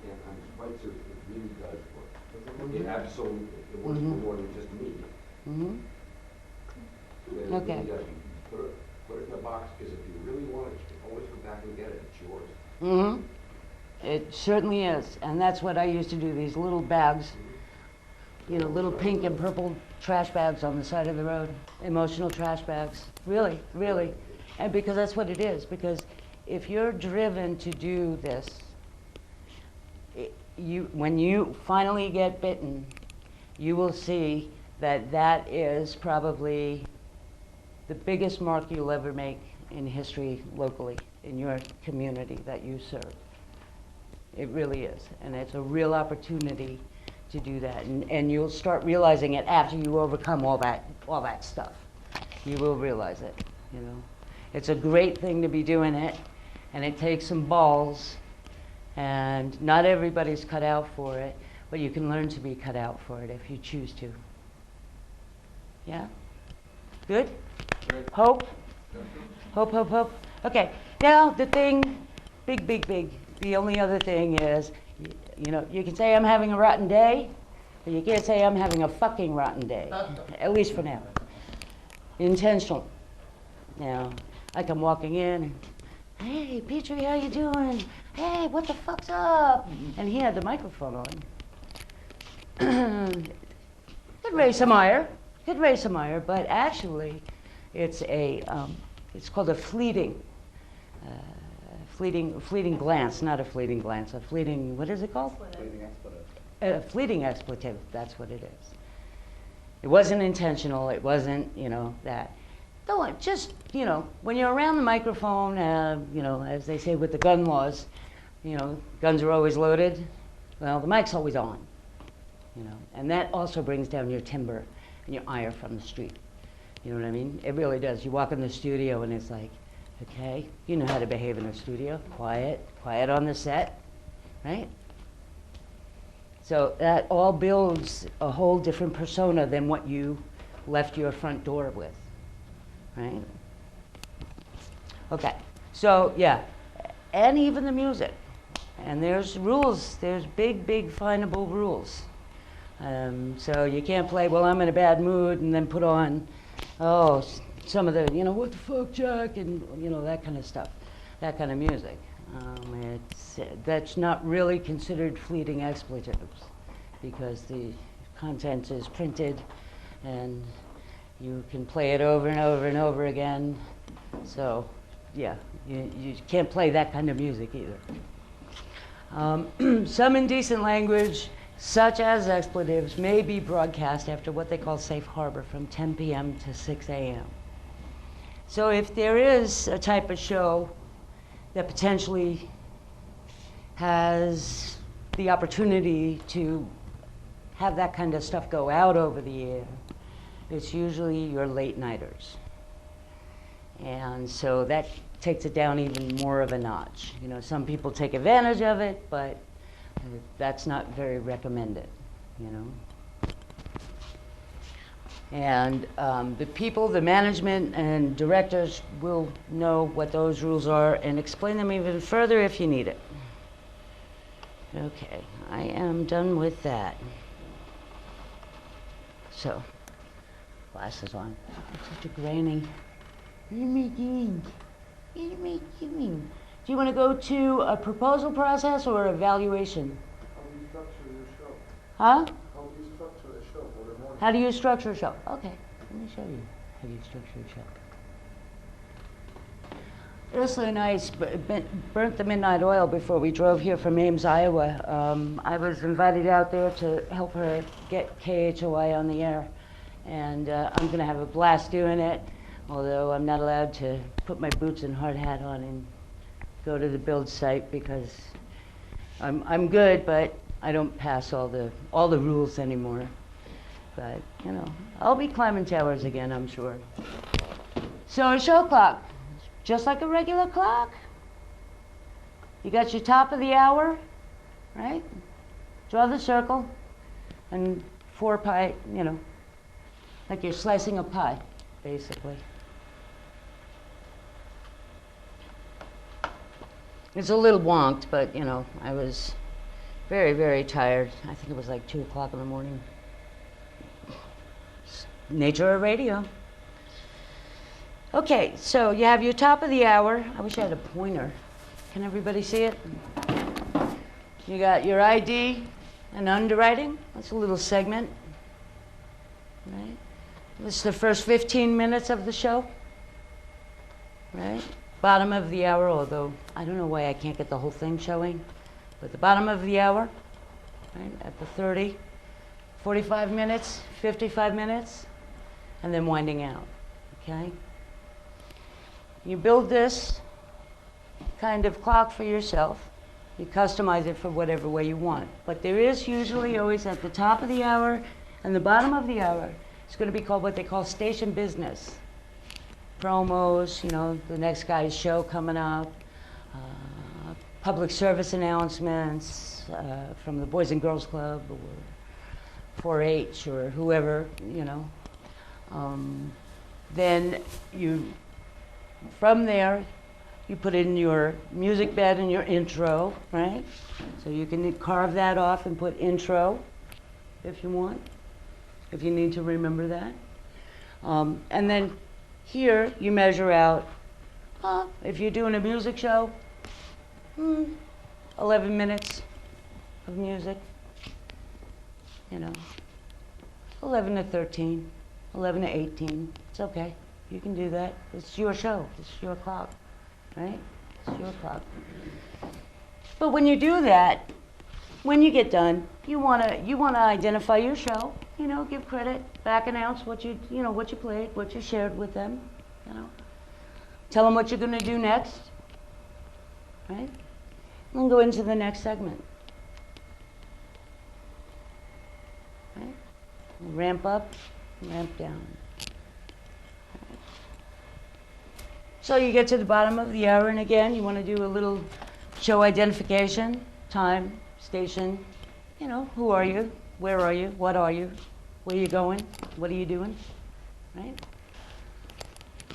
and I'm quite serious, it really does work. It absolutely, it works for more than just me. Mm-hmm. It Okay. really does. Put it in the box, because if you really want it, you can always go back and get it. It's yours. Mm-hmm. It certainly is, and that's what I used to do, these little bags, you know, little pink and purple trash bags on the side of the road, emotional trash bags, really, really. And because that's what it is, because if you're driven to do this, when you finally get bitten, you will see that that is probably the biggest mark you'll ever make in history locally, in your community that you serve. It really is, and it's a real opportunity to do that, and you'll start realizing it after you overcome all that stuff. You will realize it, you know. It's a great thing to be doing it, and it takes some balls, and not everybody's cut out for it, but you can learn to be cut out for it if you choose to. Yeah? Good? Hope? Hope, hope, hope. Okay, now the thing, big, big, big. The only other thing is, you know, you can say I'm having a rotten day, but you can't say I'm having a fucking rotten day, at least for now. Intentional. Now, like I'm walking in, and, hey, Petrie, how you doing? Hey, what the fuck's up? And he had the microphone on. Could raise some ire, but actually, it's called a fleeting glance, not a fleeting glance, a fleeting, what is it called? Fleeting expletive. A fleeting expletive, that's what it is. It wasn't intentional, it wasn't, you know, that. Don't, just, you know, when you're around the microphone, you know, as they say with the gun laws, you know, guns are always loaded, well, the mic's always on, you know, and that also brings down your timber and your ire from the street. You know what I mean? It really does. You walk in the studio and it's like, okay, you know how to behave in a studio. Quiet on the set, right? So that all builds a whole different persona than what you left your front door with, right? Okay, so yeah, and even the music. And there's rules, there's big, big finable rules. So you can't play, well, I'm in a bad mood, and then put on, oh, some of the, you know, what the fuck, Jack, and, you know, that kind of stuff, that kind of music. That's not really considered fleeting expletives because the content is printed and you can play it over and over and over again. So, yeah, you can't play that kind of music either. Some indecent language, such as expletives, may be broadcast after what they call safe harbor from 10 p.m. to 6 a.m. So if there is a type of show that potentially has the opportunity to have that kind of stuff go out over the air, it's usually your late nighters. And so that takes it down even more of a notch. You know, some people take advantage of it, but that's not very recommended, you know. And the people, the management and directors will know what those rules are and explain them even further if you need it. Okay, I am done with that. So, glasses on. It's such a grainy. What am I doing? What am I doing? Do you want to go to a proposal process or evaluation? How do you structure your show? Huh? How do you structure a show for the morning? How do you structure a show? Okay, let me show you how you structure a show. Ursula and I burnt the midnight oil before we drove here from Ames, Iowa. I was invited out there to help her get KHOI on the air, and I'm going to have a blast doing it, although I'm not allowed to put my boots and hard hat on and go to the build site because I'm good, but I don't pass all the rules anymore. But, you know, I'll be climbing towers again, I'm sure. So a show clock, just like a regular clock. You got your top of the hour, right? Draw the circle, and 4 pie, you know, like you're slicing a pie, basically. It's a little wonked, but, you know, I was very, very tired. I think it was like 2 o'clock in the morning. Nature of radio. Okay, so you have your top of the hour. I wish I had a pointer. Can everybody see it? You got your ID and underwriting. That's a little segment. Right? This is the first 15 minutes of the show. Right? Bottom of the hour, although I don't know why I can't get the whole thing showing. But the bottom of the hour, right, at the 30, 45 minutes, 55 minutes, and then winding out, okay? You build this kind of clock for yourself. You customize it for whatever way you want. But there is usually always at the top of the hour and the bottom of the hour, it's going to be called what they call station business. Promos, you know, the next guy's show coming up, public service announcements from the Boys and Girls Club or 4-H or whoever, you know. Then you, from there, you put in your music bed and your intro, right? So you can carve that off and put intro if you want, if you need to remember that. And then here you measure out, if you're doing a music show, 11 minutes of music, you know, 11 to 13, 11 to 18, it's okay. You can do that. It's your show. It's your clock, right? It's your clock. But when you do that, when you get done, you wanna identify your show. You know, give credit, back announce what you played, what you shared with them. You know, tell them what you're gonna do next, right? And then go into the next segment. Right? Ramp up, ramp down. So you get to the bottom of the hour, and again, you want to do a little show identification, time, station, you know, who are you, where are you, what are you, where are you going, what are you doing, right?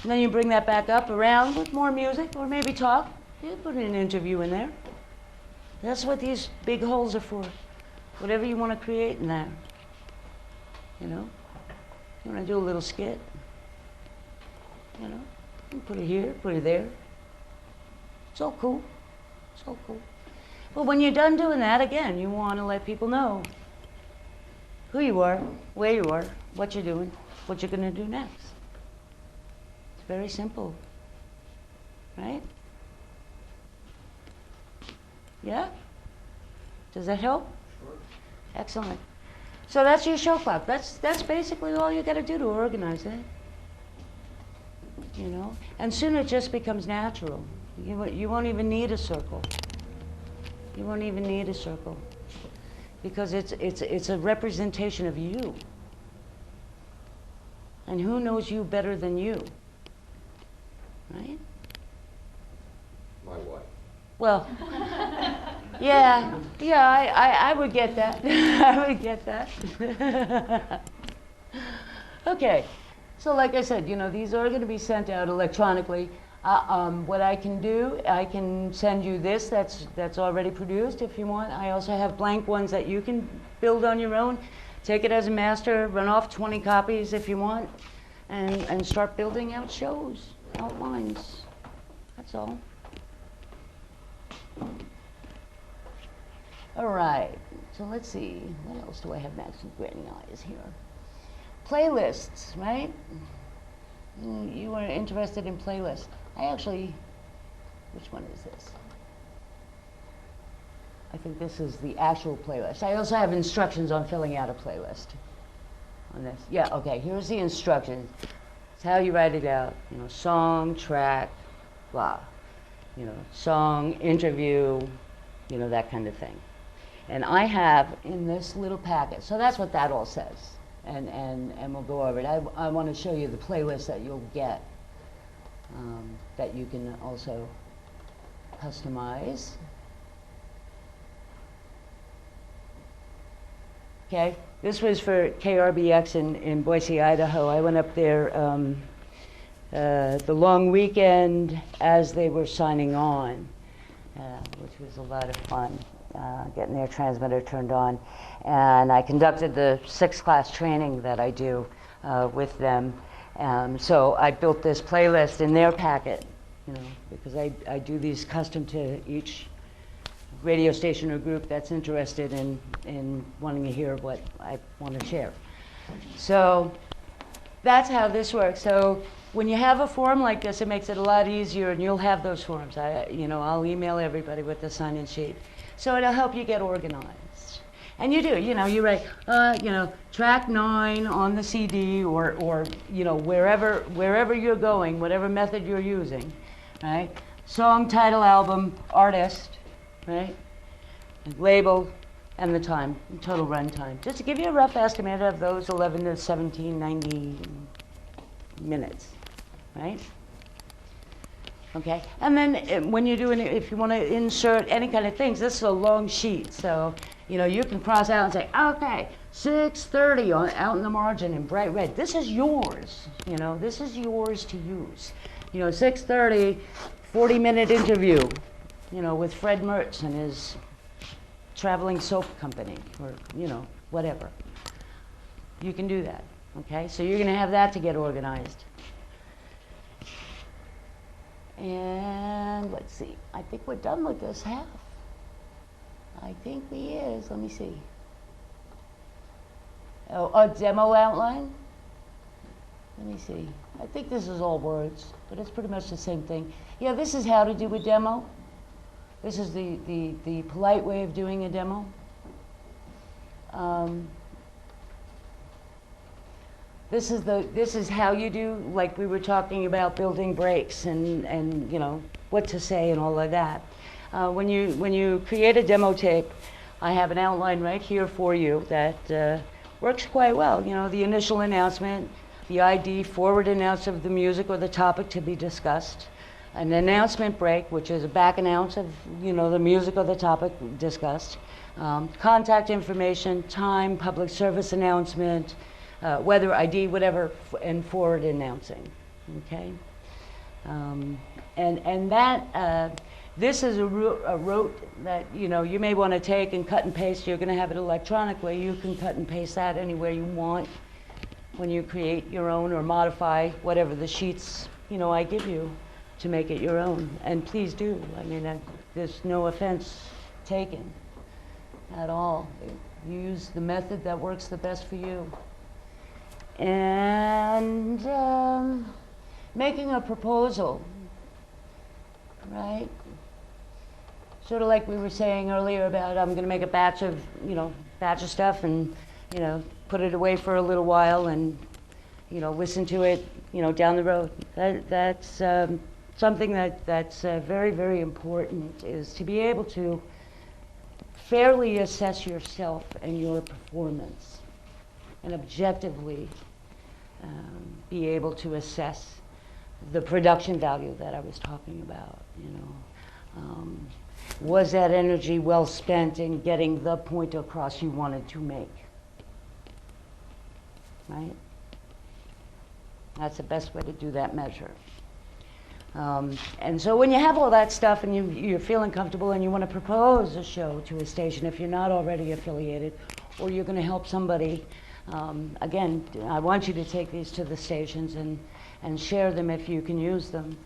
And then you bring that back up around with more music, or maybe talk. You put an interview in there. That's what these big holes are for. Whatever you want to create in there, you know. You want to do a little skit, you know. You put it here, put it there. It's all cool. It's all cool. But when you're done doing that, again, you want to let people know who you are, where you are, what you're doing, what you're going to do next. It's very simple, right? Yeah? Does that help? Sure. Excellent. So that's your show clock. That's basically all you got to do to organize it. You know, and soon it just becomes natural. You won't even need a circle. You won't even need a circle because it's a representation of you. And who knows you better than you, right? My wife. Well, yeah, I would get that. I would get that. Okay. So like I said, you know, these are going to be sent out electronically. What I can do, I can send you this that's already produced if you want. I also have blank ones that you can build on your own. Take it as a master, run off 20 copies if you want, and start building out shows, outlines. That's all. All right. So let's see, what else do I have next? Granny eyes here. Playlists, right? You were interested in playlists. I actually, which one is this? I think this is the actual playlist. I also have instructions on filling out a playlist on this. Yeah, okay, here's the instructions. It's how you write it out. You know, song, track, blah. You know, song, interview, you know, that kind of thing. And I have in this little packet, so that's what that all says. And we'll go over it. I want to show you the playlist that you'll get that you can also customize. Okay, this was for KRBX in Boise, Idaho. I went up there the long weekend as they were signing on, which was a lot of fun, getting their transmitter turned on. And I conducted the 6-class training that I do with them. So I built this playlist in their packet, you know, because I do these custom to each radio station or group that's interested in wanting to hear what I want to share. So that's how this works. So when you have a forum like this, it makes it a lot easier, and you'll have those forums. I'll email everybody with the sign-in sheet. So it'll help you get organized. And you do, you write, track 9 on the CD or wherever you're going, whatever method you're using, right? Song, title, album, artist, right? Label, and the time, total run time. Just to give you a rough estimate of those 11 to 1790 minutes, right? Okay, and then when you're doing it, if you want to insert any kind of things, this is a long sheet, so you can cross out and say, okay, 6:30 out in the margin in bright red. This is yours, this is yours to use. 6:30, 40-minute interview, with Fred Mertz and his traveling soap company, or whatever. You can do that, okay? So you're going to have that to get organized. And let's see, I think we're done with this half. I think we is, let me see. Oh, a demo outline? Let me see. I think this is all words, but it's pretty much the same thing. Yeah, this is how to do a demo. This is the polite way of doing a demo. This is how you do, like we were talking about building breaks and what to say and all of that. When you create a demo tape, I have an outline right here for you that works quite well. The initial announcement, the ID, forward announce of the music or the topic to be discussed, an announcement break, which is a back announce of the music or the topic discussed, contact information, time, public service announcement, weather ID, whatever, and forward announcing, okay? And that, this is a route that, you may want to take and cut and paste. You're going to have it electronically. You can cut and paste that anywhere you want when you create your own or modify whatever the sheets, I give you to make it your own. And please do. I mean, there's no offense taken at all. Use the method that works the best for you. And making a proposal, right? Sort of like we were saying earlier about I'm going to make a batch of stuff and put it away for a little while and listen to it down the road. That's something that's very, very important, is to be able to fairly assess yourself and your performance, and objectively be able to assess the production value that I was talking about. Was that energy well spent in getting the point across you wanted to make? Right? That's the best way to do that measure. And so when you have all that stuff and you're feeling comfortable and you want to propose a show to a station, if you're not already affiliated, or you're going to help somebody, again, I want you to take these to the stations and share them if you can use them,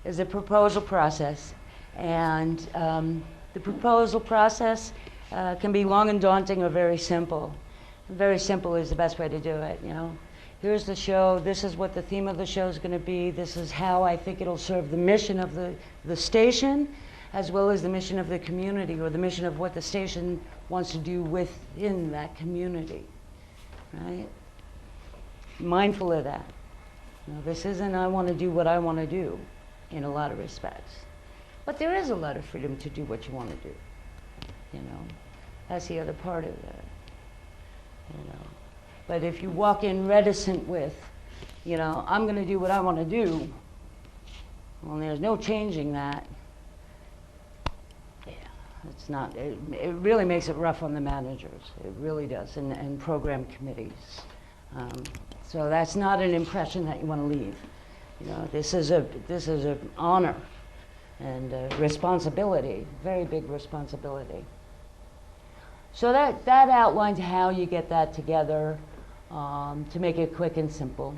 is the proposal process. And the proposal process can be long and daunting or very simple. Very simple is the best way to do it, you know. Here's the show, this is what the theme of the show is going to be, this is how I think it'll serve the mission of the station, as well as the mission of the community, or the mission of what the station wants to do within that community, right? Mindful of that. You know, this isn't I want to do what I want to do in a lot of respects. But there is a lot of freedom to do what you want to do, you know. That's the other part of it, you know. But if you walk in reticent with, you know, I'm going to do what I want to do, well, there's no changing that. Yeah, it's not, it really makes it rough on the managers. It really does, and program committees. So that's not an impression that you want to leave. You know, this is an honor and a responsibility, very big responsibility. So that outlines how you get that together to make it quick and simple.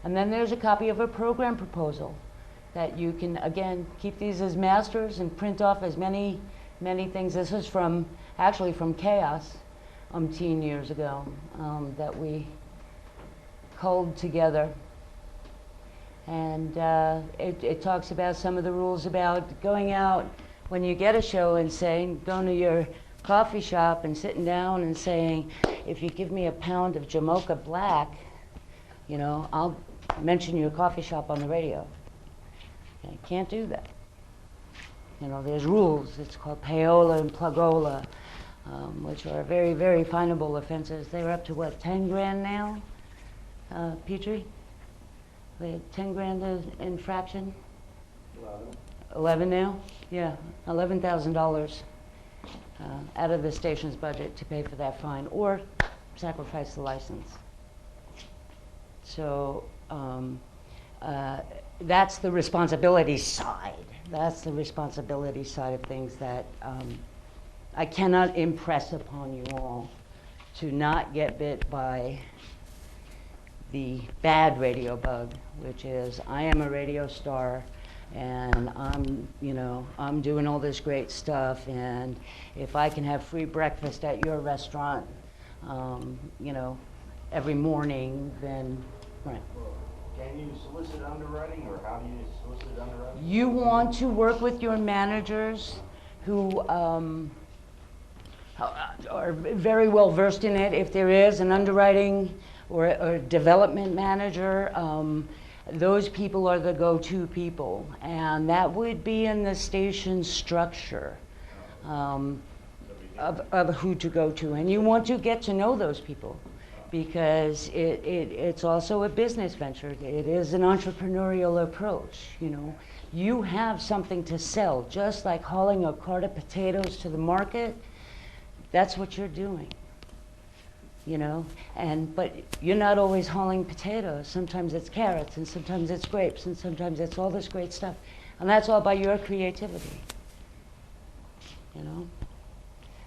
And then there's a copy of a program proposal that you can, again, keep these as masters and print off as many things. This is actually from Chaos, 10 years ago, that we culled together. And it talks about some of the rules about going out when you get a show and saying, going to your coffee shop and sitting down and saying, if you give me a pound of Jamocha Black, you know, I'll mention your coffee shop on the radio. You can't do that. You know, there's rules. It's called payola and plugola, which are very, very finable offenses. They're up to what, 10 grand now, Petrie? 10 grand infraction? 11 now? Yeah, $11,000 out of the station's budget to pay for that fine, or sacrifice the license. So that's the responsibility side. That's the responsibility side of things that I cannot impress upon you all, to not get bit by the bad radio bug, which is I am a radio star and I'm doing all this great stuff, and if I can have free breakfast at your restaurant, you know, every morning, then, right. Can you solicit underwriting, or how do you solicit underwriting? You want to work with your managers who are very well versed in it. If there is an underwriting or a development manager, those people are the go-to people, and that would be in the station structure of who to go to. And you want to get to know those people, because it's also a business venture. It is an entrepreneurial approach, you know. You have something to sell, just like hauling a cart of potatoes to the market. That's what you're doing, you know. But you're not always hauling potatoes. Sometimes it's carrots, and sometimes it's grapes, and sometimes it's all this great stuff. And that's all by your creativity, you know.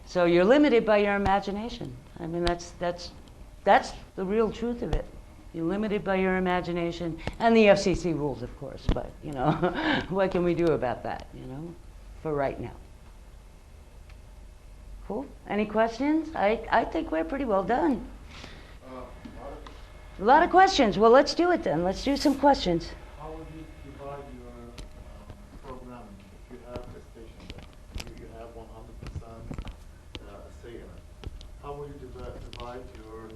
So you're limited by your imagination. I mean, that's the real truth of it. You're limited by your imagination, and the FCC rules, of course, but, you know, what can we do about that, you know, for right now? Cool. Any questions? I think we're pretty well done. A lot of questions. Well, let's do it then. Let's do some questions. How would you divide your programming if you have a station that you have 100% say in it? How would you divide your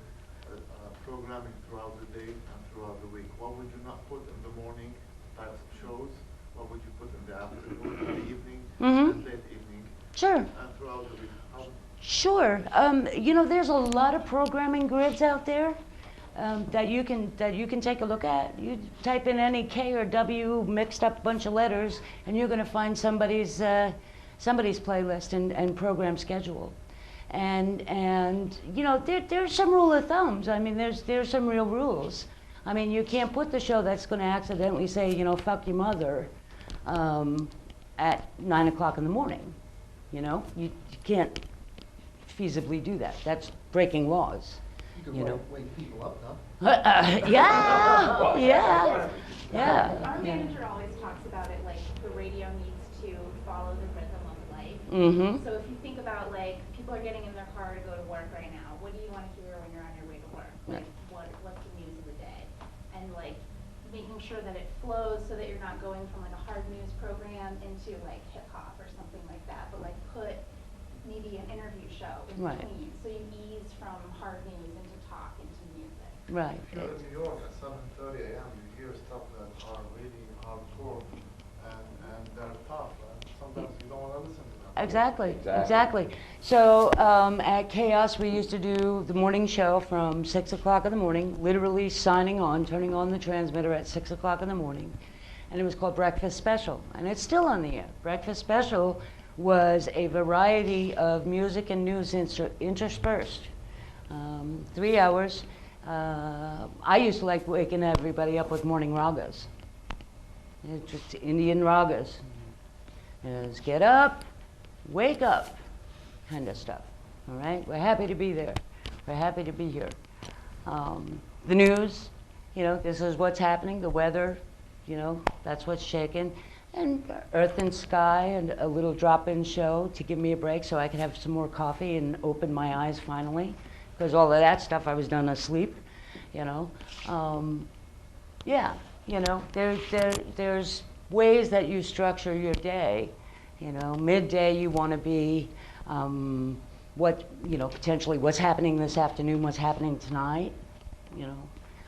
programming throughout the day and throughout the week? What would you not put in the morning types of shows? What would you put in the afternoon, in the evening, and late evening? Sure. And throughout the week? Sure. You know, there's a lot of programming grids out there that you can take a look at. You type in any K or W mixed up bunch of letters, and you're going to find somebody's playlist and program schedule. And you know, there's some rule of thumbs. I mean, there's some real rules. I mean, you can't put the show that's going to accidentally say, you know, fuck your mother at 9 o'clock in the morning. You know, you can't feasibly do that. That's breaking laws. You can wake people up, huh? Yeah. Our manager always talks about it like the radio needs to follow the rhythm of life. Mm-hmm. So if you think about like people people are getting in their car to go to work right now. What do you want to hear when you're on your way to work? Like, what's the news of the day? And like, making sure that it flows so that you're not going from like a hard news program into like hip hop or something like that, but like put maybe an interview show in Right. between, so you ease from hard news into talk into music. Right. If you're in New York at 7:30 a.m., you hear stuff that are really hardcore and they're tough. And sometimes you don't want to listen to them. Exactly, Exactly. exactly. So at Chaos, we used to do the morning show from 6 o'clock in the morning, literally signing on, turning on the transmitter at 6 o'clock in the morning. And it was called Breakfast Special. And it's still on the air. Breakfast Special was a variety of music and news interspersed. 3 hours. I used to like waking everybody up with morning ragas. It's just Indian ragas. Just get up, wake up, kind of stuff. All right, we're happy to be there. We're happy to be here. The news, you know, this is what's happening. The weather, you know, that's what's shaking. And Earth and Sky, and a little drop-in show to give me a break so I could have some more coffee and open my eyes finally, because all of that stuff I was done asleep, you know. Yeah, you know, there's ways that you structure your day. You know, midday you want to be potentially what's happening this afternoon, what's happening tonight, you know,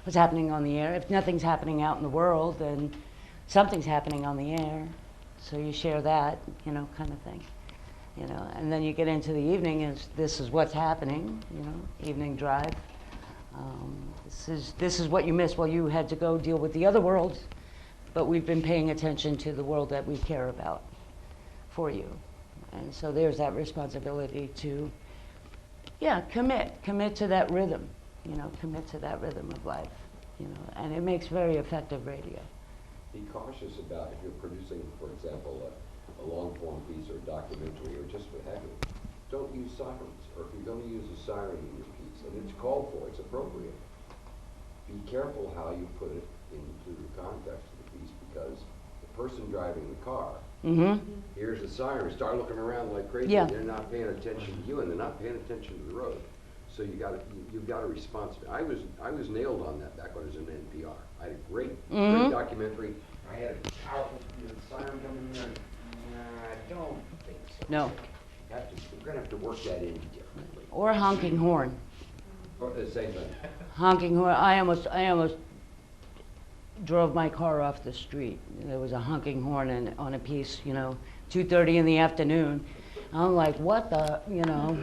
what's happening on the air. If nothing's happening out in the world, then something's happening on the air. So you share that, you know, kind of thing. You know, and then you get into the evening, this is what's happening, you know, evening drive. This is what you missed while you had to go deal with the other world, but we've been paying attention to the world that we care about for you. And so there's that responsibility to, commit to that rhythm, you know, commit to that rhythm of life, you know, and it makes very effective radio. Be cautious about if you're producing, for example, a long-form piece or a documentary or just what have you. Don't use sirens, or if you're going to use a siren in your piece, and it's called for, it's appropriate. Be careful how you put it into the context of the piece, because the person driving the car hears the siren, start looking around like crazy. Yeah. They're not paying attention to you, and they're not paying attention to the road. So you've got a responsibility. I was nailed on that back when I was in NPR. I had a great documentary. I had a powerful siren coming in there. I don't think so. No. We're going to have to work that in differently. Or honking horn. Or the same thing. Honking horn. I almost drove my car off the street. There was a honking horn on a piece, you know, 2:30 in the afternoon. I'm like, what the, you know?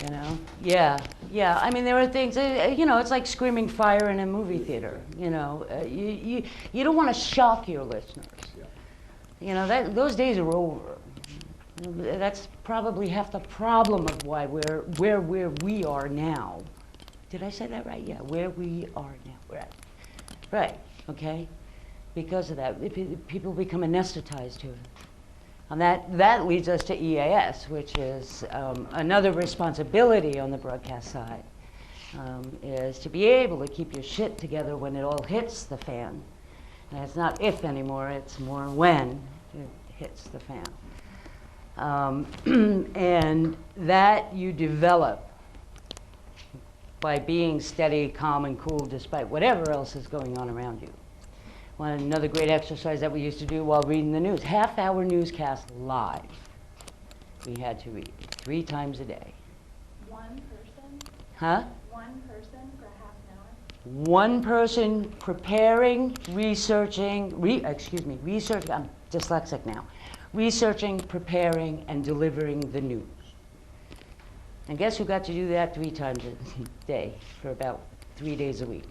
You know? Yeah. I mean, there are things, you know, it's like screaming fire in a movie theater. You know, you don't want to shock your listeners. You know, those days are over. That's probably half the problem of why we're where we are now. Did I say that right? Yeah, where we are now. Right. Okay. Because of that, people become anesthetized to it. And that leads us to EAS, which is another responsibility on the broadcast side, is to be able to keep your shit together when it all hits the fan. And it's not if anymore, it's more when it hits the fan. And that you develop by being steady, calm, and cool despite whatever else is going on around you. Another great exercise that we used to do while reading the news, half-hour newscast live. We had to read 3 times a day. One person? Huh? One person for half an hour? One person preparing, researching, I'm dyslexic now. Researching, preparing, and delivering the news. And guess who got to do that 3 times a day for about 3 days a week?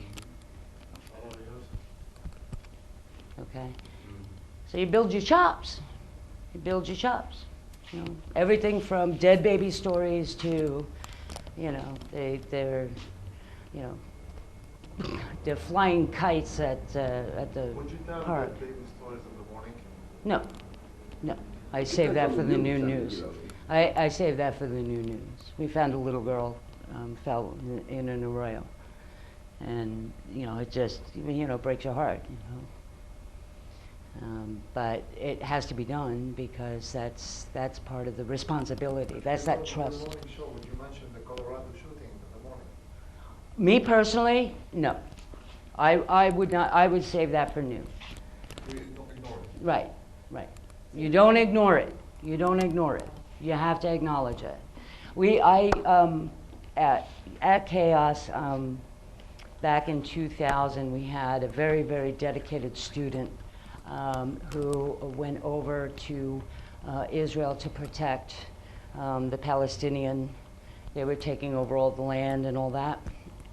Okay? So you build your chops. You know, everything from dead baby stories to, you know, they're flying kites at the Would you tell park. the baby stories in the morning? No. I save that for the new news. I save that for the new news. We found a little girl fell in an arroyo, and you know it just breaks your heart. You But it has to be done because that's part of the responsibility. That's that trust. The morning show, when you mentioned the Colorado shooting in the morning. Me personally, no. I would not. I would save that for noon. We don't ignore it. Right, right. You don't ignore it. You don't ignore it. You have to acknowledge it. At Chaos, back in 2000, we had a very, very dedicated student who went over to Israel to protect the Palestinian. They were taking over all the land and all that.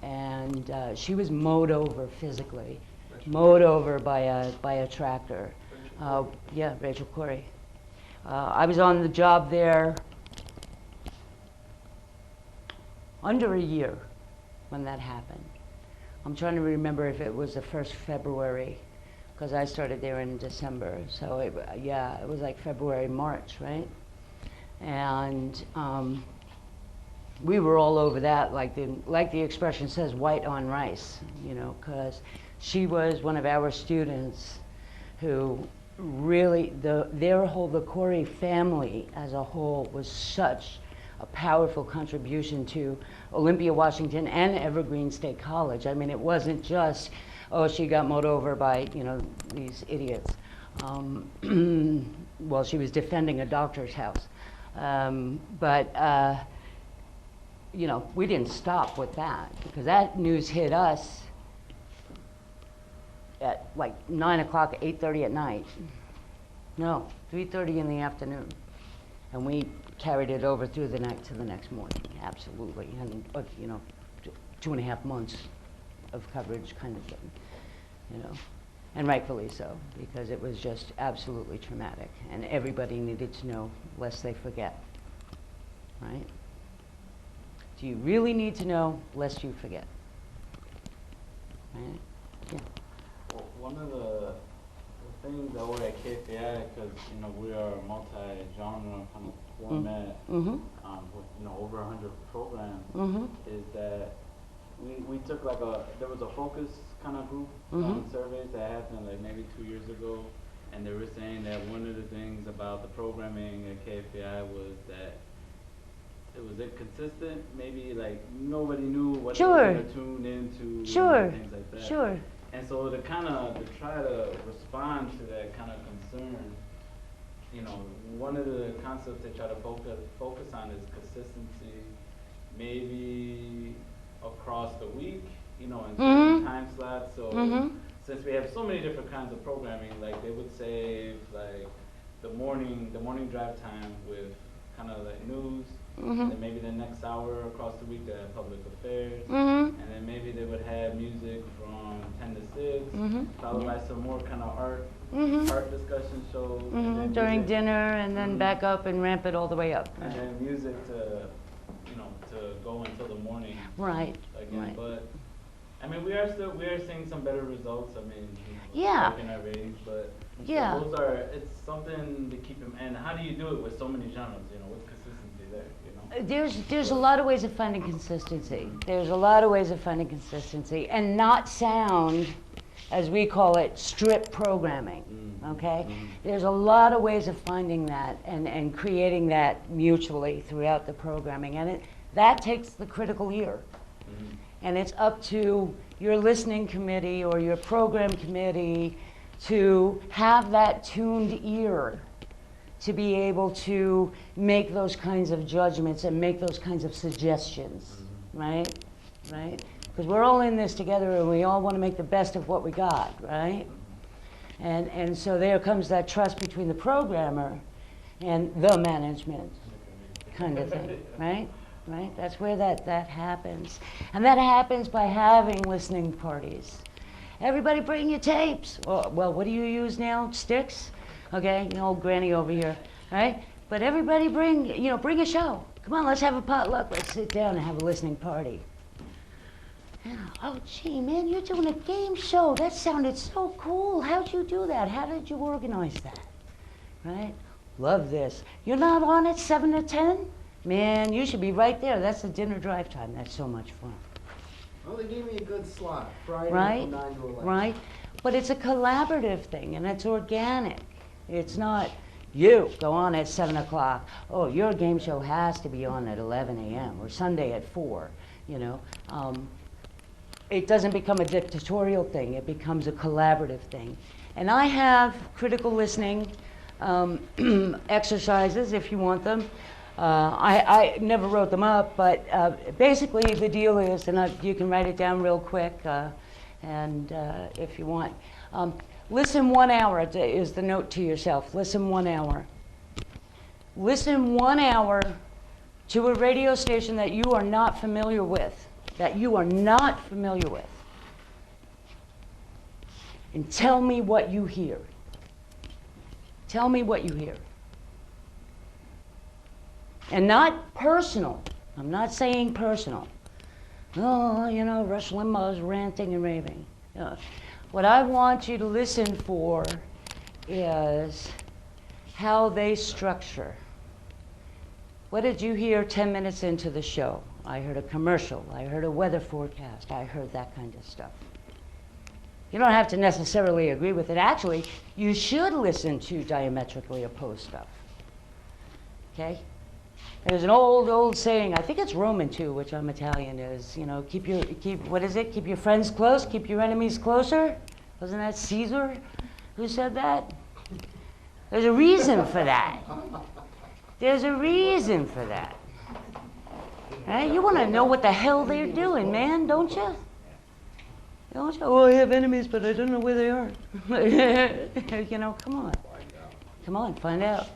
And she was mowed over physically, mowed over by a tractor. Yeah, Rachel Corey. I was on the job there under a year when that happened. I'm trying to remember if it was the 1st February, because I started there in December. So it was like February, March, right? And we were all over that, like the expression says, white on rice, you know, because she was one of our students who really, the Corey family as a whole was such a powerful contribution to Olympia, Washington, and Evergreen State College. I mean, it wasn't just, oh, she got mowed over by, you know, these idiots. Well, she was defending a doctor's house. You know, we didn't stop with that because that news hit us at like 9 o'clock, 8:30 at night. No, 3:30 in the afternoon. And we carried it over through the night to the next morning, absolutely. And, you know, 2.5 months of coverage kind of thing, you know. And rightfully so, because it was just absolutely traumatic. And everybody needed to know, lest they forget, right? Do you really need to know, lest you forget? Right? Yeah. Well, one of the things that we're at KFI, because you know we are a multi-genre kind of format, with you know over 100 programs, is that we took like there was a focus kind of group surveys that happened like maybe 2 years ago, and they were saying that one of the things about the programming at KFI was that it was inconsistent. Maybe like nobody knew what they were going to tune into, and things like that. Sure. And so to try to respond to that kind of concern, you know, one of the concepts they try to focus on is consistency, maybe across the week, you know, in certain time slots. So since we have so many different kinds of programming, like they would save like the morning drive time with kind of like news. And then maybe the next hour across the week they have public affairs, and then maybe they would have music from 10 to 6, followed by some more kind of art discussion shows. And then during music, dinner, and then back up and ramp it all the way up. and then music to, you know, to go until the morning. Right. Again, Right. but I mean, we are seeing some better results. I mean, Yeah. in our ratings, but Yeah. it's something to keep in mind. And how do you do it with so many genres? You know, what's consistency there? There's a lot of ways of finding consistency. There's a lot of ways of finding consistency and not sound, as we call it, strip programming, okay? There's a lot of ways of finding that and creating that mutually throughout the programming, and that takes the critical ear. And it's up to your listening committee or your program committee to have that tuned ear to be able to make those kinds of judgments and make those kinds of suggestions, right? Right? Because we're all in this together and we all want to make the best of what we got, right? And so there comes that trust between the programmer and the management kind of thing, right? Right? That's where that happens. And that happens by having listening parties. Everybody bring your tapes. Well, what do you use now? Sticks? Okay, you know, old granny over here, right? But everybody bring a show. Come on, let's have a potluck. Let's sit down and have a listening party. Yeah. Oh, gee, man, you're doing a game show. That sounded so cool. How'd you do that? How did you organize that? Right? Love this. You're not on at 7 to 10? Man, you should be right there. That's the dinner drive time. That's so much fun. Well, they gave me a good slot, Friday Right? from 9 to 11. Right? But it's a collaborative thing, and it's organic. It's not, you go on at 7 o'clock. Oh, your game show has to be on at 11 a.m. or Sunday at 4, you know. It doesn't become a dictatorial thing. It becomes a collaborative thing. And I have critical listening exercises, if you want them. I never wrote them up, but basically the deal is, and you can write it down real quick, and if you want. Listen 1 hour is the note to yourself. Listen 1 hour. Listen 1 hour to a radio station that you are not familiar with, and tell me what you hear. Tell me what you hear. And not personal. I'm not saying personal. Oh, you know, Rush Limbaugh's ranting and raving. What I want you to listen for is how they structure. What did you hear 10 minutes into the show? I heard a commercial. I heard a weather forecast. I heard that kind of stuff. You don't have to necessarily agree with it. Actually, you should listen to diametrically opposed stuff. Okay? There's an old saying, I think it's Roman too, which I'm Italian, is, you know, keep your friends close, keep your enemies closer? Wasn't that Caesar who said that? There's a reason for that. There's a reason for that. Right? You want to know what the hell they're doing, man, don't you? Don't you? Oh, I have enemies, but I don't know where they are. You know, come on. Come on, find out.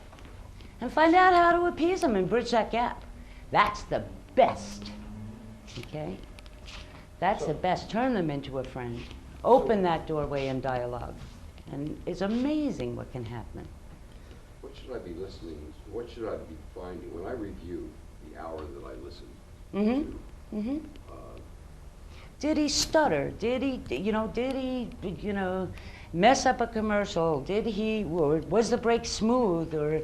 And find out how to appease them and bridge that gap. That's the best. Okay? That's the best. Turn them into a friend. Open that doorway in dialogue. And it's amazing what can happen. What should I be listening to? What should I be finding when I review the hour that I listen to? Did he stutter? Did he mess up a commercial? Or was the break smooth? Or,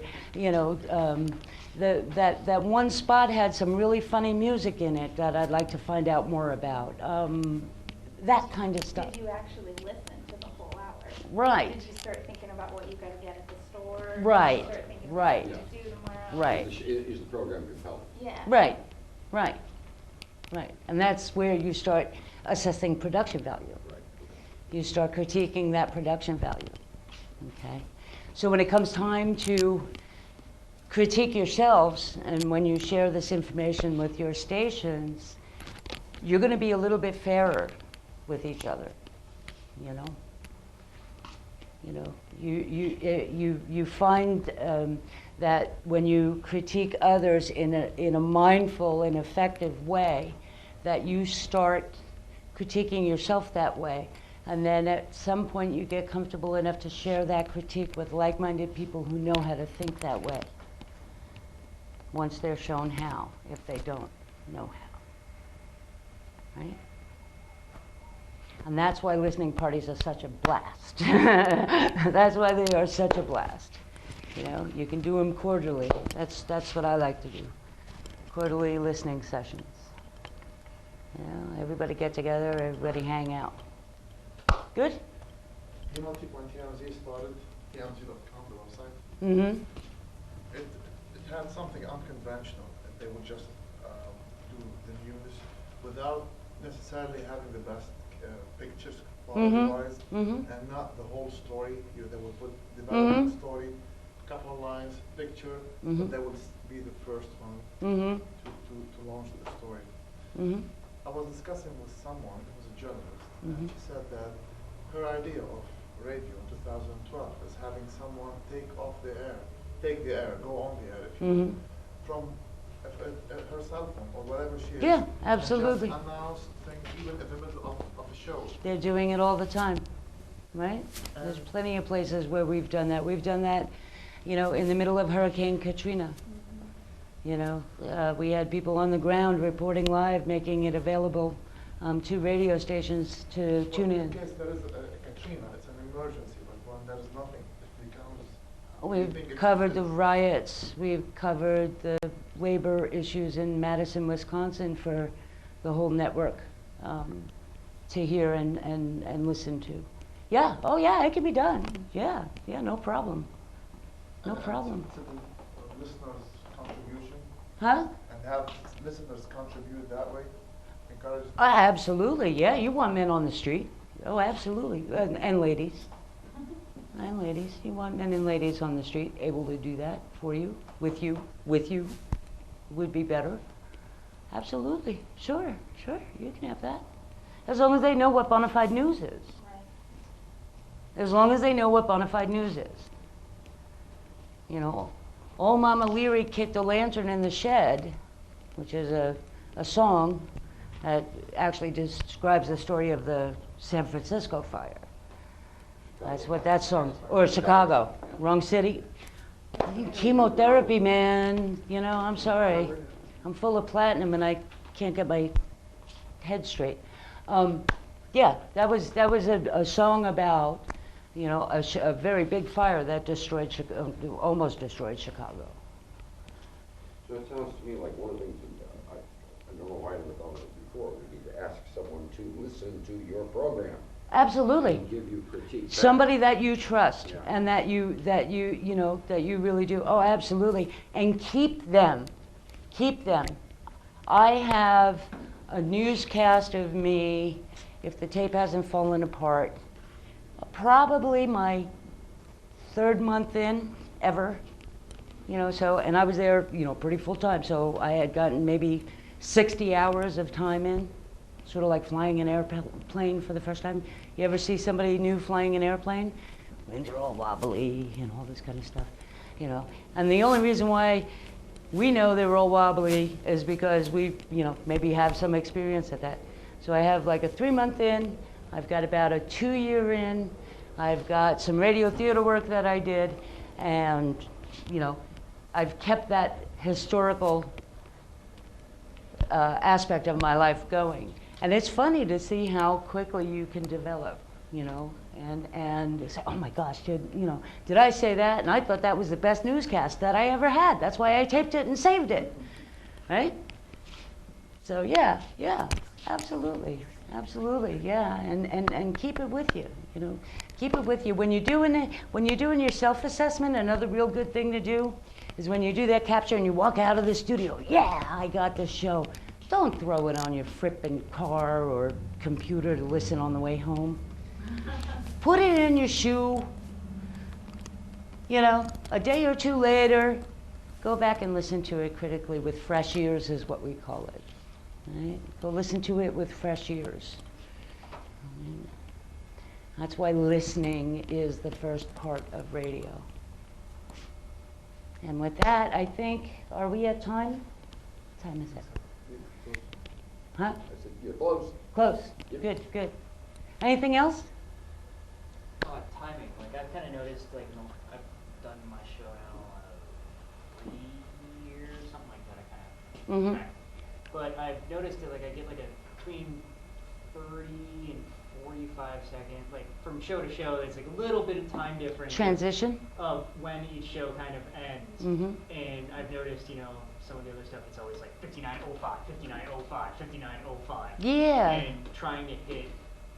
that one spot had some really funny music in it that I'd like to find out more about. That kind of stuff. Did you actually listen to the whole hour? Right. Did you start thinking about what you got to get at the store? Right. Did you start thinking Right. about what to do tomorrow? Right. Is the program compelling? Yeah. Right. And that's where you start assessing production value. Right. You start critiquing that production value. Okay? So when it comes time to critique yourselves, and when you share this information with your stations, you're going to be a little bit fairer with each other. You find that when you critique others in a mindful and effective way, that you start critiquing yourself that way. And then at some point you get comfortable enough to share that critique with like-minded people who know how to think that way, once they're shown how, if they don't know how. Right? And that's why listening parties are such a blast. That's why they are such a blast. You can do them quarterly. That's what I like to do. Quarterly listening sessions. Everybody get together, everybody hang out. Good? When TMZ started, TMZ.com, the website, Mm-hmm. it had something unconventional. They would just do the news without necessarily having the best pictures quality-wise, and not the whole story. They would put development story, couple of lines, picture, but they would be the first one to launch the story. I was discussing with someone who was a journalist, and she said that her idea of radio in 2012 is having someone take the air, go on the air, if you will, from her cell phone or whatever she is. Yeah, absolutely. And just announce things even in the middle of a show. They're doing it all the time, right? There's plenty of places where we've done that. We've done that, in the middle of Hurricane Katrina. We had people on the ground reporting live, making it available to radio stations to tune in. In case there is a Katrina, it's an emergency, but when there is nothing, it becomes... We've covered the riots. We've covered the labor issues in Madison, Wisconsin for the whole network to hear and listen to. Yeah, oh yeah, it can be done. Yeah, yeah, no problem. No And problem. To the listeners' contribution, Huh? and have listeners contribute that way, encourage. Absolutely, yeah, you want men on the street. Oh, absolutely, and ladies. And ladies, you want men and ladies on the street able to do that for you, with you, would be better. Absolutely, sure, you can have that. As long as they know what bona fide news is. Right. As long as they know what bona fide news is. You know, Old Mama Leary kicked a lantern in the shed, which is a song that actually describes the story of the San Francisco fire. That's what that song, or Chicago, wrong city. Chemotherapy, man, you know, I'm sorry. I'm full of platinum and I can't get my head straight. Yeah, that was a song about, you know, a very big fire that destroyed, almost destroyed Chicago. So it sounds to me like one of the things that, I don't know why I never thought of it before, would be to ask someone to listen to your program. Absolutely. And give you critique. Somebody that you trust, Yeah. and that you know, that you really do. Oh, absolutely. And keep them. Keep them. I have a newscast of me, if the tape hasn't fallen apart, probably my 3rd month in ever. You know, so, and I was there, you know, pretty full time, so I had gotten maybe 60 hours of time in, sort of like flying an airplane for the first time. You ever see somebody new flying an airplane? Wings are all wobbly and all this kind of stuff, you know. And the only reason why we know they were all wobbly is because we, you know, maybe have some experience at that. So I have like a 3-month in, I've got about a 2-year in, I've got some radio theater work that I did, and, you know, I've kept that historical aspect of my life going. And it's funny to see how quickly you can develop, you know, and say, oh my gosh, you know, did I say that? And I thought that was the best newscast that I ever had. That's why I taped it and saved it, right? So yeah, absolutely, yeah, and keep it with you, you know, keep it with you. When you're doing your self-assessment, another real good thing to do is when you do that capture and you walk out of the studio, yeah, I got this show. Don't throw it on your frippin' car or computer to listen on the way home. Put it in your shoe. You know, a day or 2 later, go back and listen to it critically with fresh ears is what we call it. Right? Go listen to it with fresh ears. That's why listening is the first part of radio. And with that, I think, are we at time? What time is it? Huh? I said, you're close. Close. Yep. Good. Anything else? Timing. Like I've kind of noticed, like, you know, I've done my show now 3 years, something like that. I kind of. Mm-hmm. But I've noticed that, like, I get like a between 30 and 45 seconds, like from show to show. There's like a little bit of time difference. Transition. Of when each show kind of ends. Mm-hmm. And I've noticed, you know, some of the other stuff, it's always like 59:05, 59:05, 59:05. Yeah. And trying to hit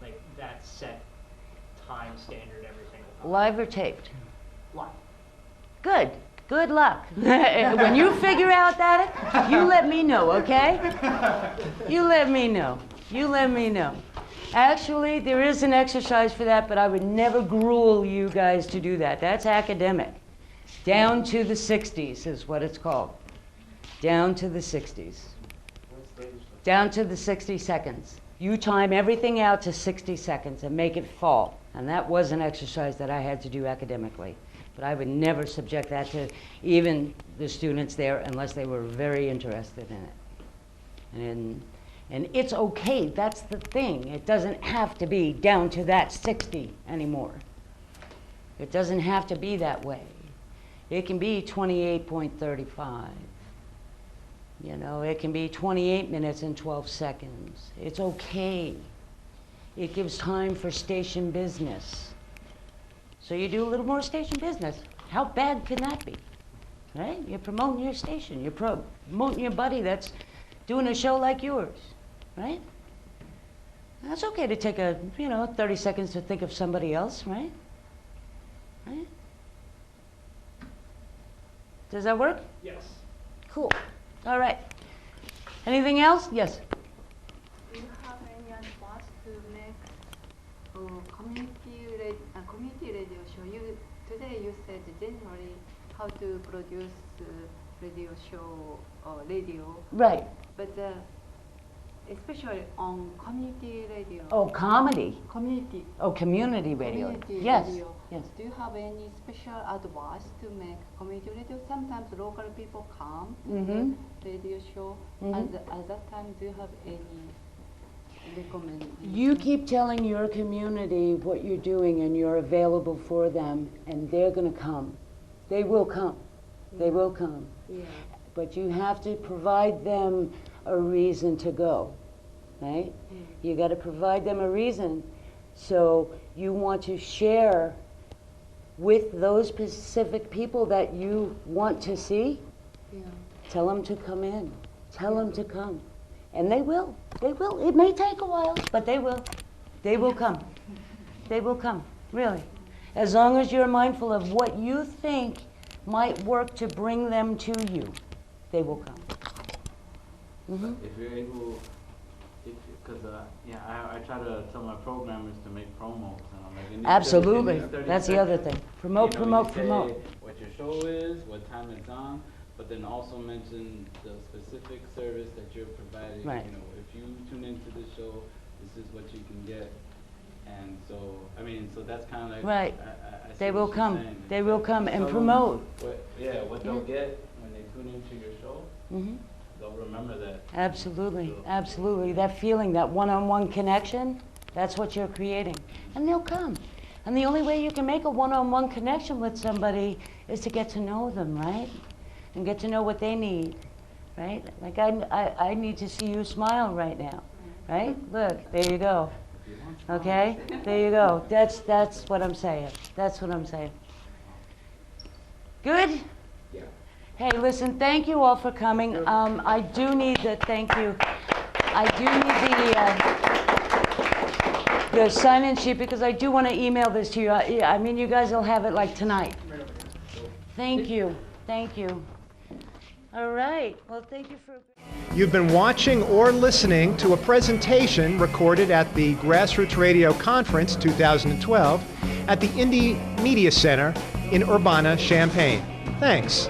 like that set time standard every single time. Live or taped? Live. Good. Good luck. When you figure out that, you let me know, okay? You let me know. Actually, there is an exercise for that, but I would never gruel you guys to do that. That's academic. Down to the 60s is what it's called. Down to the 60s. Down to the 60 seconds. You time everything out to 60 seconds and make it fall. And that was an exercise that I had to do academically. But I would never subject that to even the students there unless they were very interested in it. And it's okay, that's the thing. It doesn't have to be down to that 60 anymore. It doesn't have to be that way. It can be 28.35. You know, it can be 28 minutes and 12 seconds. It's okay. It gives time for station business. So you do a little more station business. How bad can that be? Right? You're promoting your station. You're promoting your buddy that's doing a show like yours. Right? That's okay to take a, 30 seconds to think of somebody else, right? Right? Does that work? Yes. Cool. All right. Anything else? Yes. Do you have any advice to make community radio show? Today you said generally how to produce radio show or radio, Right. but especially on community radio. Oh, comedy. Community. Oh, community radio. Community Yes. radio. Yes. Do you have any special advice to make community radio? Sometimes local people come to Mhm. the radio show, Mhm. and at that time, do you have any recommendation? You keep telling your community what you're doing and you're available for them, and they're going to come. They will come. They will come. Yeah. But you have to provide them a reason to go, right? You got to provide them a reason. So you want to share with those specific people that you want to see. Yeah. Tell them to come in. Tell them to come. And they will. They will. It may take a while, but they will. They will come. They will come, really. As long as you're mindful of what you think might work to bring them to you, they will come. Mm-hmm. If you're able, because I try to tell my programmers to make promos, and I'm like, in these Absolutely. 30 seconds, That's the other thing. Promote, you promote, say promote. what your show is, what time it's on, but then also mention the specific service that you're providing. Right. If you tune into this show, this is what you can get. And so, so that's kind of like, Right. I see They what will you're come. saying. They will come and Tell them promote. what they'll get when they tune into your show. Mm-hmm. They'll remember that. Absolutely, absolutely. That feeling, that one-on-one connection, that's what you're creating. And they'll come. And the only way you can make a one-on-one connection with somebody is to get to know them, right? And get to know what they need, right? Like I need to see you smile right now, right? Look, there you go. Okay? There you go. That's what I'm saying. That's what I'm saying. Good? Yeah. Hey, listen, thank you all for coming. I do need to thank you. I do need the sign-in sheet because I do want to email this to you. You guys will have it like tonight. Thank you. Thank you. All right. Well, thank you for... You've been watching or listening to a presentation recorded at the Grassroots Radio Conference 2012 at the Indie Media Center in Urbana, Champaign. Thanks.